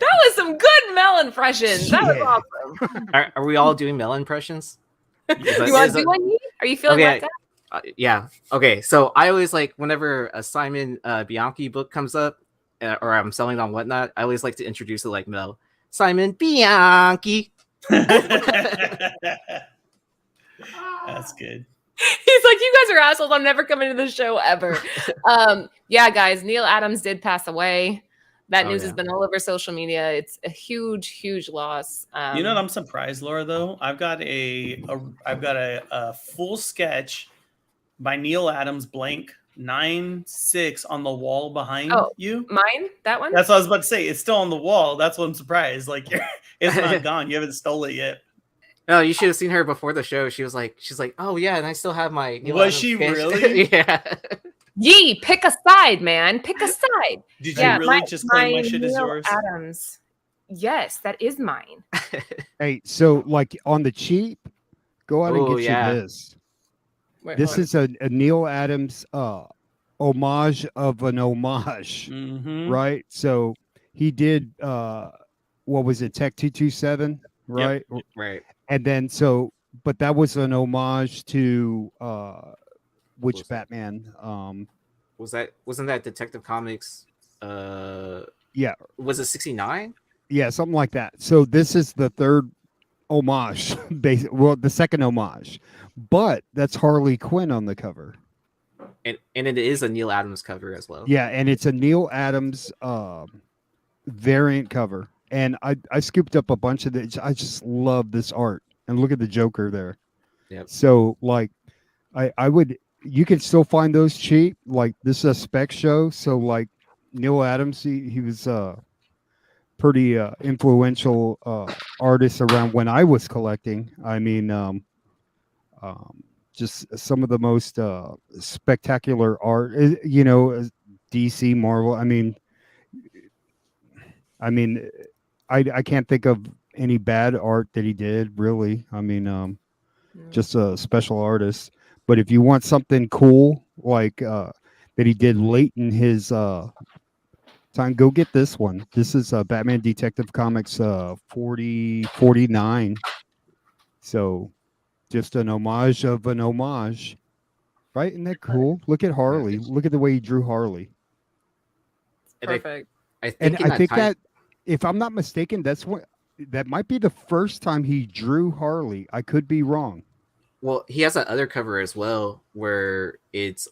was some good Mel impressions. That was Yeah. awesome. Are we all doing Mel impressions? You want to do one? Yee? Are you feeling Okay. like that? Yeah. Okay. So I always like whenever a Simon Bianchi book comes up, or I'm selling on whatnot, I always like to introduce it like Mel. Simon Bianchi. That's good. He's like, you guys are assholes. I'm never coming to the show ever. Yeah, guys, Neil Adams did pass away. That Oh, news yeah. has been all over social media. It's a huge, huge loss. You know what I'm surprised, Laura, though? I've got a full sketch by Neil Adams, blank 9/6 on the wall behind Oh. you. Mine? That one? That's what I was about to say. It's still on the wall. That's what I'm surprised. Like it's not gone. You haven't stole it yet. No, you should have seen her before the show. She's like, oh yeah, and I still have my. Neil Was Adams she sketch." really? Yeah. Yee, pick a side, man. Pick a side. Did you really just claim my shit is Neil yours? Adams. Yes, that is mine. Hey, so like on the cheap, go out and Oh, get yeah. you this. Wait, This hold on. is a Neil Adams homage of an homage, Mm-hmm. right? So he did what was it, Tech 227, right? Right. And then but that was an homage to which Was that? Batman? Wasn't that Detective Comics? Yeah, Was it 69? yeah, something like that. So this is the third homage, well, the second homage, but that's Harley Quinn on the cover. And it is a Neil Adams cover as well. Yeah, and it's a Neil Adams variant cover. And I scooped up a bunch of it. I just love this art. And look at the Joker there. Yep. So like I would, you can still find those cheap. Like this is a spec show. So like Neil Adams, he was pretty influential artist around when I was collecting. I mean, just some of the most spectacular art, you know, DC, Marvel. I mean, I can't think of any bad art that he did, really. I mean, just a special artist. But if you want something cool, like that he did late in his time, go get this one. This is Batman Detective Comics 4049. So just an homage of an homage. Right? Isn't that cool? Look at Harley. Look at the way he drew Harley. Perfect. I think that, if I'm not mistaken, that might be the first time he drew Harley. I could be wrong. Well, he has that other cover as well where it's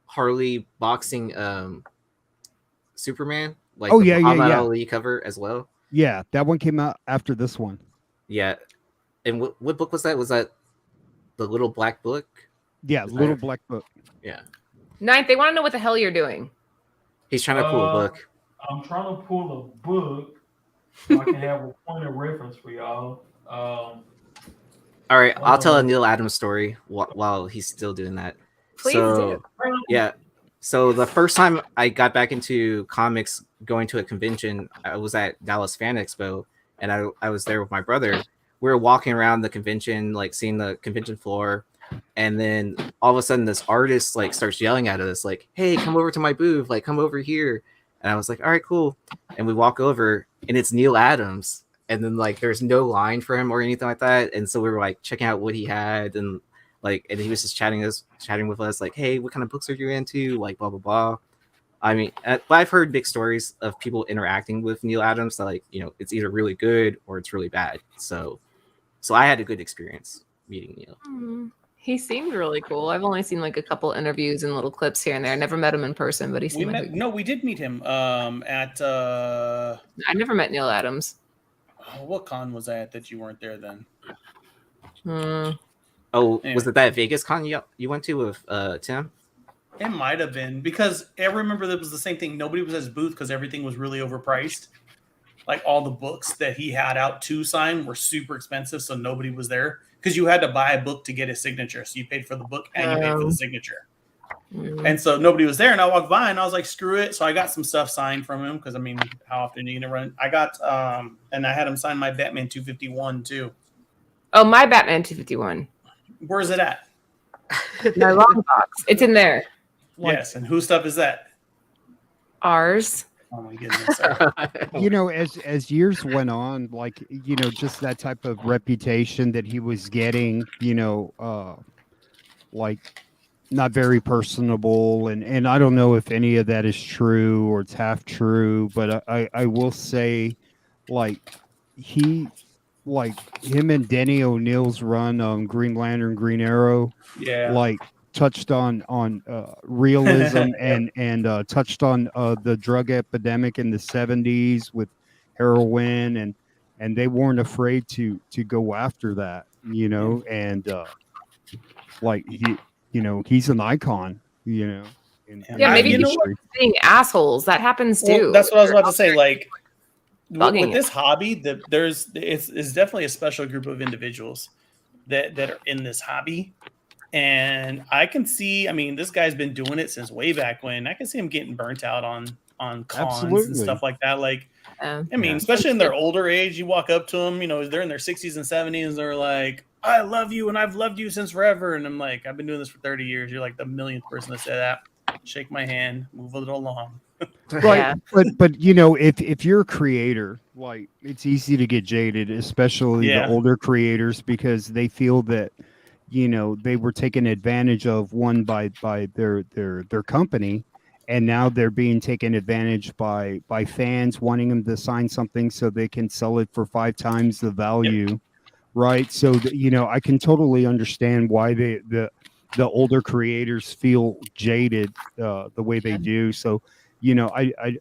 Harley boxing Superman, like Muhammad Ali cover as well. Yeah, that one came out after this one. Yeah. And what book was that? Was that the Little Black Book? Yeah, Little Black Book. Yeah. Ninth, they want to know what the hell you're doing. He's trying to pull a book. I'm trying to pull a book so I can have a point of reference for y'all. All right, I'll tell a Neil Adams story while he's still doing that. Please do. Yeah. So the first time I got back into comics, going to a convention, I was at Dallas Fan Expo, and I was there with my brother. We were walking around the convention, like seeing the convention floor, and then all of a sudden this artist like starts yelling at us, like, "Hey, come over to my booth! Like, come over here!" And I was like, "All right, cool." And we walk over, and it's Neil Adams. And then like there's no line for him or anything like that. And so we were like checking out what he had, and he was just chatting with us, like, "Hey, what kind of books are you into?" Like blah blah blah. I mean, but I've heard big stories of people interacting with Neil Adams that, like, you know, it's either really good or it's really bad. So I had a good experience meeting Neil. He seemed really cool. I've only seen like a couple interviews and little clips here and there. I never met him in person, but he seemed we did meet him at I never met Neil Adams. What con was that you weren't there then? Oh, anyway. Was it that Vegas con you went to with Tim? It might have been, because I remember that was the same thing. Nobody was at his booth because everything was really overpriced. Like all the books that he had out to sign were super expensive, so nobody was there because you had to buy a book to get his signature. So you paid for the book and you paid for the signature. And so nobody was there, and I walked by and I was like, screw it. So I got some stuff signed from him because, I mean, how often are you gonna run? I got and I had him sign my Batman 251 too. Oh, my Batman 251. Where's it at? My long box. It's in there. Yes, and whose stuff is that? Ours. Oh my goodness. You know, as years went on, like, you know, just that type of reputation that he was getting, you know, like not very personable, and I don't know if any of that is true or it's half true, but I will say, like, him and Denny O'Neil's run on Green Lantern, Green Arrow, like touched on realism and touched on the drug epidemic in the 70s with heroin, and they weren't afraid to go after that, you know, and like he, you know, he's an icon, you know. Maybe being assholes, that happens too. Well, that's what I was about to say. Like with this hobby, it's definitely a special group of individuals that are in this hobby. And I can see, I mean, this guy's been doing it since way back when. I can see him getting burnt out on cons and stuff like that. Like, I mean, especially in their older age, you walk up to them, you know, they're in their 60s and 70s. They're like, I love you and I've loved you since forever. And I'm like, I've been doing this for 30 years. You're like the millionth person to say that. Shake my hand, move a little along. Right. But you know, if you're a creator, like, it's easy to get jaded, especially the older creators, because they feel that, you know, they were taken advantage of by their company, and now they're being taken advantage by fans wanting them to sign something so they can sell it for 5 times the value. Right. So you know, I can totally understand why the older creators feel jaded the way they do. So, you know, I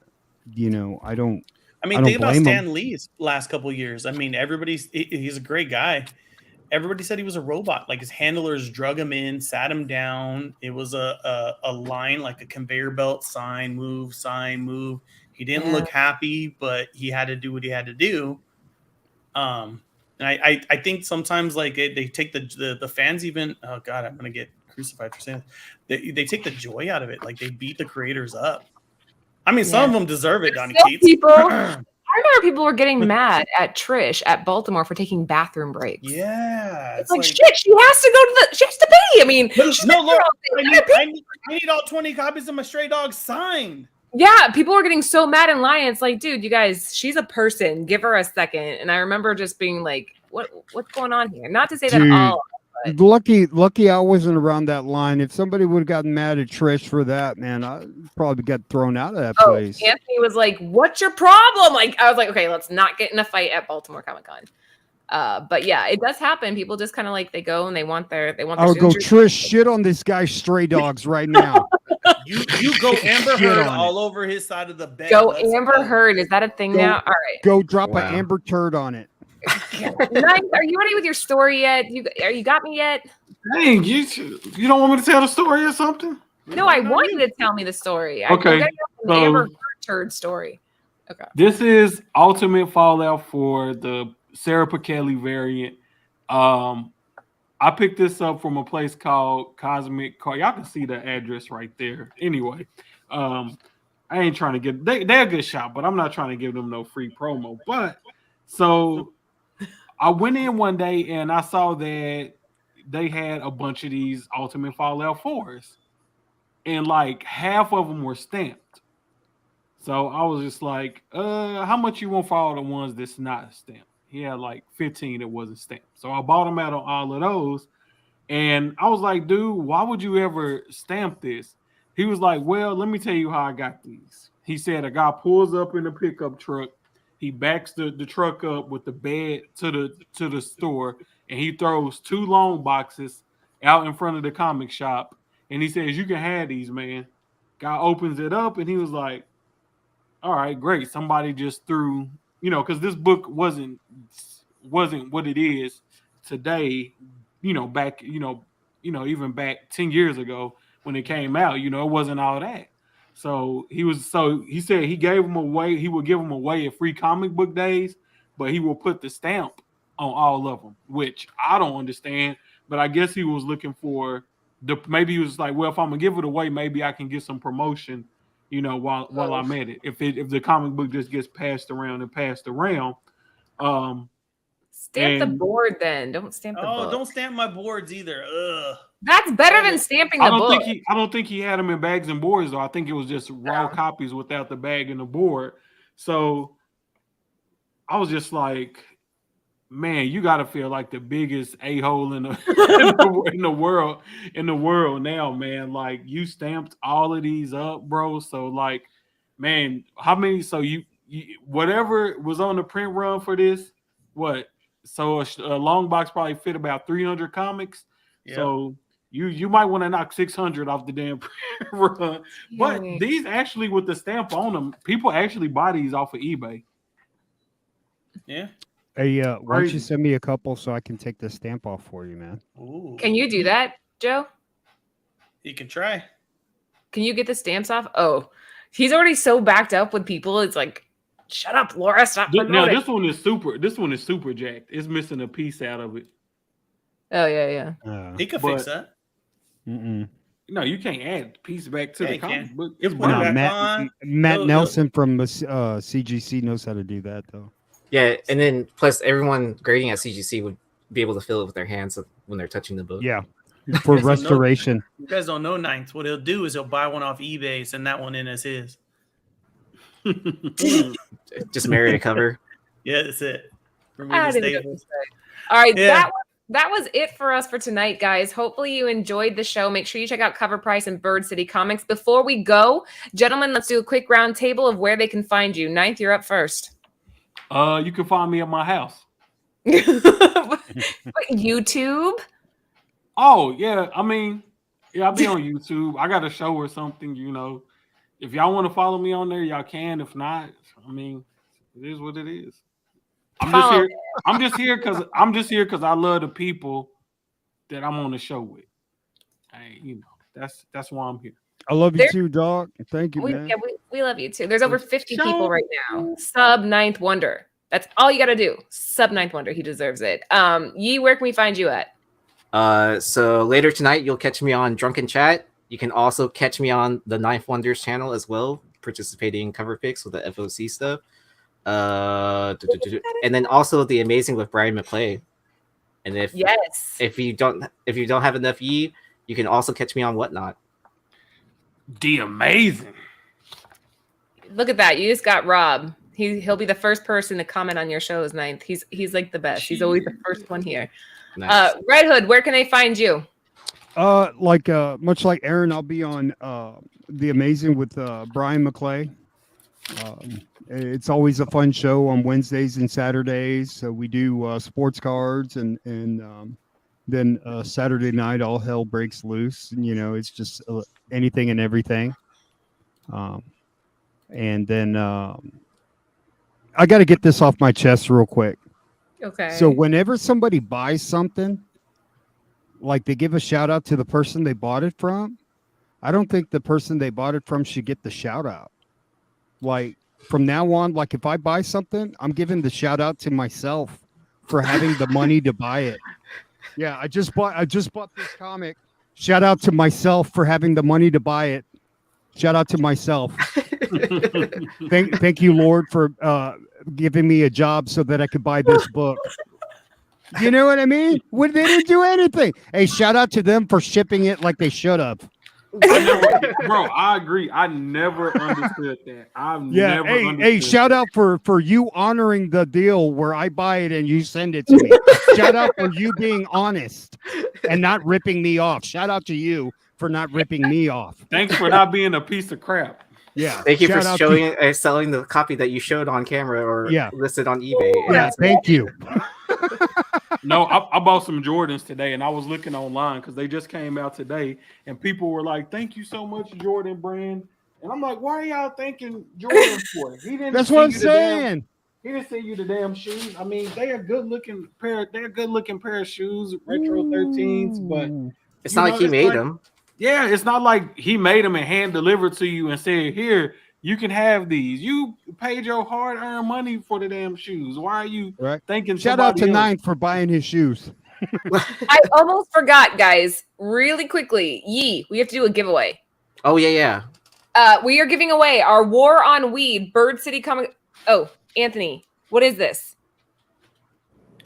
don't. I mean, think about Stan Lee's last couple of years. I mean, he's a great guy. Everybody said he was a robot. Like, his handlers drug him in, sat him down. It was a line, like a conveyor belt, sign, move. He didn't look happy, but he had to do what he had to do. And I think sometimes, like, they take the fans even. Oh God, I'm gonna get crucified for saying this. They take the joy out of it. Like, they beat the creators up. I mean, some of them deserve it, Donnie Keats. I remember people were getting mad at Trish at Baltimore for taking bathroom breaks. Yeah. It's like, shit, she has to pay. I mean, no, look, I need all 20 copies of my Stray Dog signed. Yeah, people were getting so mad in line. It's like, dude, you guys, she's a person. Give her a second. And I remember just being like, what's going on here? Not to say that all. But... Lucky I wasn't around that line. If somebody would have gotten mad at Trish for that, man, I probably got thrown out of that place. Anthony was like, "What's your problem?" Like, I was like, "Okay, let's not get in a fight at Baltimore Comic Con." But yeah, it does happen. People just kind of like they go and they want their. I'll go Trish shit on this guy's Stray Dogs right now. You go Amber Heard all over his side of the bed. Go Amber Heard. Is that a thing now? All right. Go drop an Amber Turd on it. Nice. Are you ready with your story yet? You got me yet? Dang, you don't want me to tell the story or something? No, I want you to tell me the story. Okay. The Amber Turd story. Okay. This is Ultimate Fallout for the Sarah Kelly variant. I picked this up from a place called Cosmic Car. Y'all can see the address right there. Anyway, I ain't trying to get they're a good shop, but I'm not trying to give them no free promo. But so I went in one day and I saw that they had a bunch of these Ultimate Fallout 4s, and like half of them were stamped. So I was just like, how much you want for all the ones that's not stamped? He had like 15 that wasn't stamped. So I bought them out on all of those. And I was like, dude, why would you ever stamp this? He was like, well, let me tell you how I got these. He said a guy pulls up in a pickup truck. He backs the truck up with the bed to the store, and he throws 2 long boxes out in front of the comic shop. And he says, you can have these, man. Guy opens it up, and he was like, all right, great. Somebody just threw, because this book wasn't what it is today, back, even back 10 years ago when it came out, it wasn't all that. So he said he gave them away. He would give them away at free comic book days, but he will put the stamp on all of them, which I don't understand. But I guess he was looking for maybe he was like, well, if I'm gonna give it away, maybe I can get some promotion, while I'm at it. If the comic book just gets passed around. Stamp the board then. Don't stamp the book. Don't stamp my boards either. Ugh. That's better than stamping the book. I don't think he had them in bags and boards, though. I think it was just raw copies without the bag and the board. So I was just like, man, you got to feel like the biggest a-hole in the world now, man. Like, you stamped all of these up, bro. So like, man, how many? So you whatever was on the print run for this, what? So a long box probably fit about 300 comics. Yep. So you might want to knock 600 off the damn print run. But these actually with the stamp on them, people actually buy these off of eBay. Yeah. Hey, why don't you send me a couple so I can take the stamp off for you, man? Ooh. Can you do that, Joe? You can try. Can you get the stamps off? Oh, he's already so backed up with people. It's like, shut up, Laura. Stop. No, this one is super jacked. It's missing a piece out of it. Oh yeah. He could fix that. Mm-mm. No, you can't add piece back to Yeah, the you comic can. book. You It's put it No, binding. back Matt on. Matt They'll- Nelson from CGC knows how to do that though. Yeah, and then plus everyone grading at CGC would be able to feel it with their hands when they're touching the book. Yeah, for Guys don't know- restoration. You guys don't know Ninth. What he'll do is he'll buy one off eBay, send that one in as his. Just marry a cover. Yeah, that's it. Remove I the didn't know staples. All right, Yeah. that was it for us for tonight, guys. Hopefully you enjoyed the show. Make sure you check out Cover Price and Bird City Comics. Before we go, gentlemen, let's do a quick round table of where they can find you. Ninth, you're up first. You can find me at my house. YouTube? Oh, yeah. I mean, yeah, I'll be on YouTube. I got a show or something, you know. If y'all want to follow me on there, y'all can. If not, I mean, it is what it is. I'm just here. I'm just here because I love the people that I'm on the show with. You know, that's why I'm here. I love you too, dog. Thank you, man. We love you too. There's over 50 people right now. Sub Ninth Wonder. That's all you got to do. Sub Ninth Wonder. He deserves it. Yee, where can we find you at? So later tonight, you'll catch me on Drunken Chat. You can also catch me on the Ninth Wonders channel as well, participating in cover picks with the FOC stuff. And then also the Amazing with Brian McClay. And if you don't have enough Yee, you can also catch me on Whatnot. The Amazing. Look at that. You just got Rob. He'll be the first person to comment on your shows, Ninth. He's like the best. He's always the first one here. Nice. Red Hood, where can they find you? Much like Aaron, I'll be on The Amazing with Brian McClay. It's always a fun show on Wednesdays and Saturdays. So we do sports cards and then Saturday night all hell breaks loose. And, you know, it's just anything and everything. And then I got to get this off my chest real quick. Okay. So whenever somebody buys something, like they give a shout out to the person they bought it from, I don't think the person they bought it from should get the shout out. Like from now on, like if I buy something, I'm giving the shout out to myself for having the money to buy it. Yeah, I just bought this comic. Shout out to myself for having the money to buy it. Shout out to myself. Thank you, Lord, for giving me a job so that I could buy this book. You know what I mean? When they didn't do anything. Hey, shout out to them for shipping it like they should have. Bro, I agree. I never understood that. Hey, shout out for you honoring the deal where I buy it and you send it to me. Shout out for you being honest and not ripping me off. Shout out to you for not ripping me off. Thanks for not being a piece of crap. Yeah. Thank you for selling the copy that you showed on camera or listed on eBay. Yeah, thank you. No, I bought some Jordans today, and I was looking online because they just came out today, and people were like, "Thank you so much, Jordan brand." And I'm like, "Why are y'all thanking Jordan for it? He didn't." That's what I'm saying. He didn't send you the damn shoes. I mean, they are good looking pair. They're a good looking pair of shoes, retro 13s, but it's not like he made them. Yeah, it's not like he made them and hand delivered to you and said, "Here, you can have these." You paid your hard-earned money for the damn shoes. Why are you thanking? Shout out to Ninth for buying his shoes. I almost forgot, guys. Really quickly, Yee, we have to do a giveaway. Oh yeah. We are giving away our War on Weed Bird City comic. Oh, Anthony, what is this?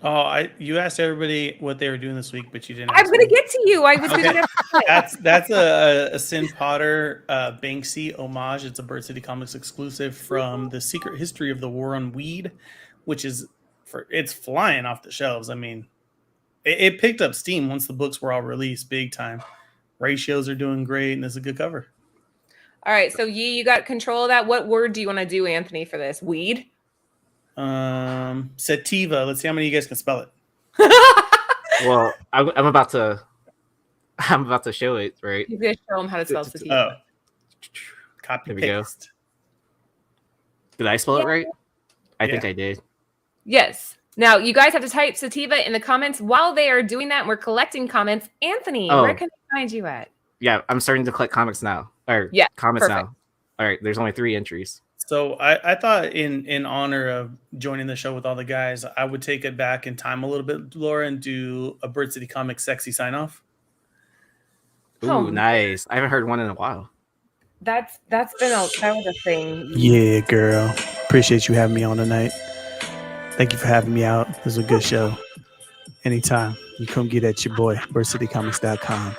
Oh, you asked everybody what they were doing this week, but you didn't. I was going to get to you. I was going to. That's a Sin Potter Banksy homage. It's a Bird City Comics exclusive from the Secret History of the War on Weed, which is it's flying off the shelves. I mean, it picked up steam once the books were all released, big time. Ratios are doing great, and it's a good cover. All right, so Yee, you got control of that. What word do you want to do, Anthony, for this? Weed. Sativa. Let's see how many of you guys can spell it. Well, I'm about to show it, right? He's gonna show him how to spell sativa. Copy there we paste. Go. Did I spell it right? I think I did. Yes. Now you guys have to type sativa in the comments. While they are doing that, we're collecting comments. Anthony, where can they find you at? Yeah, I'm starting to collect comics now. Comments now. All right, there's only 3 entries. So I thought in honor of joining the show with all the guys, I would take it back in time a little bit, Laura, and do a Bird City Comics sexy sign off. Ooh, Oh. nice. I haven't heard one in a while. That was a thing. Yeah, girl. Appreciate you having me on tonight. Thank you for having me out. This was a good show. Anytime you come get at your boy, birdcitycomics.com.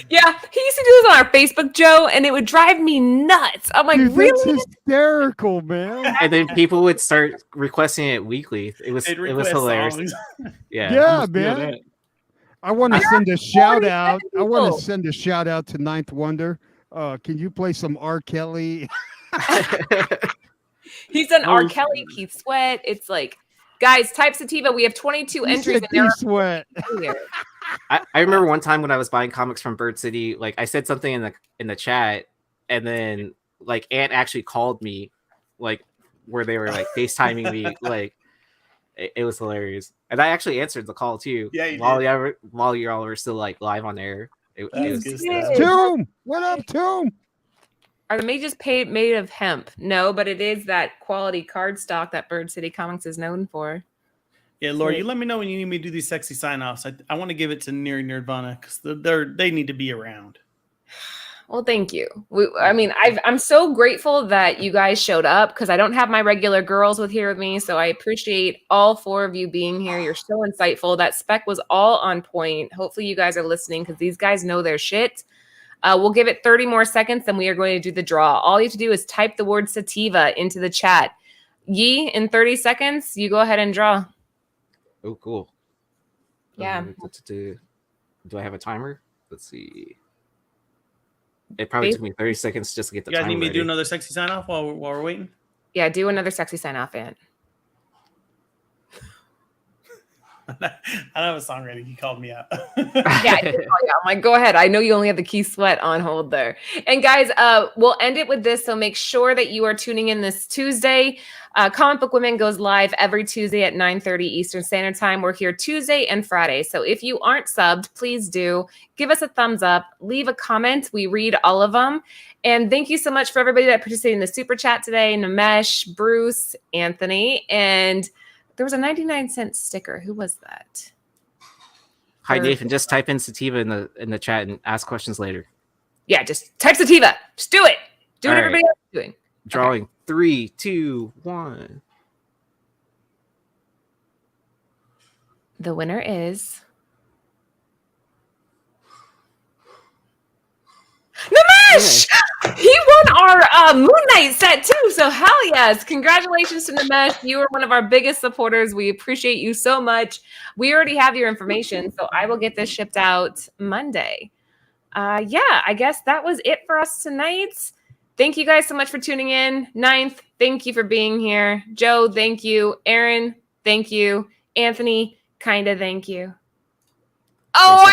Yeah, he used to do this on our Facebook, Joe, and it would drive me nuts. I'm like, Dude, really? that's hysterical, man. And then people would start requesting it weekly. It was hilarious. Yeah. Yeah, I'm gonna steal man. I want to send a shout out. I want to send a shout out to Ninth Wonder. Can you play some R. Kelly? He's done R. Kelly, Keith Sweat. It's like, guys, type Sativa. We have 22 entries in there. Sweat. I remember one time when I was buying comics from Bird City, like I said something in the chat, and then like Ant actually called me, like where they were like FaceTiming me, like it was hilarious. And I actually answered the call too. Yeah, you while y'all were still like live on air. It was good stuff. Tomb, what up, Tomb? Are the mages made of hemp? No, but it is that quality card stock that Bird City Comics is known for. Yeah, Laura, you let me know when you need me to do these sexy sign-offs. I want to give it to Nearing Nerdvana because they need to be around. Well, thank you. I'm so grateful that you guys showed up because I don't have my regular girls here with me. So I appreciate all 4 of you being here. You're so insightful. That spec was all on point. Hopefully you guys are listening because these guys know their shit. We'll give it 30 more seconds and we are going to do the draw. All you have to do is type the word sativa into the chat. Yi, in 30 seconds, you go ahead and draw. Oh, cool. Yeah. Do I have a timer? Let's see. It probably took me 30 seconds just to get the timer. You guys need me to do ready. another sexy sign-off while we're waiting? Yeah, do another sexy sign-off, Ant. I don't have a song ready. He called me out. Yeah, I'm like, go ahead. I know you only have the Key Sweat on hold there. And guys, we'll end it with this. So make sure that you are tuning in this Tuesday. Comic Book Women goes live every Tuesday at 9:30 Eastern Standard Time. We're here Tuesday and Friday. So if you aren't subbed, please do give us a thumbs up, leave a comment. We read all of them. And thank you so much for everybody that participated in the super chat today. Namesh, Bruce, Anthony, and there was a 99-cent sticker. Who was that? Hi, Nathan. Just type in sativa in the chat and ask questions later. Yeah, just type sativa. Just do it. Do what everybody else is doing. Drawing. Okay. 3, 2, 1. The winner is Namesh! He won our Moon Knight set too. So hell yes. Congratulations to Namesh. You are one of our biggest supporters. We appreciate you so much. We already have your information, so I will get this shipped out Monday. Yeah, I guess that was it for us tonight. Thank you guys so much for tuning in. Ninth, thank you for being here. Joe, thank you. Aaron, thank you. Anthony, kinda thank you. Oh,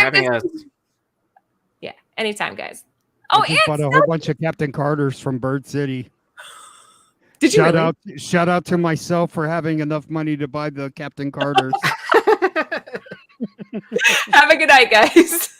yeah, anytime, guys. Oh, I just bought a whole bunch of Captain Carters from Bird City. Did you shout out to myself for having enough money to buy the Captain Carters. Have a good night, guys.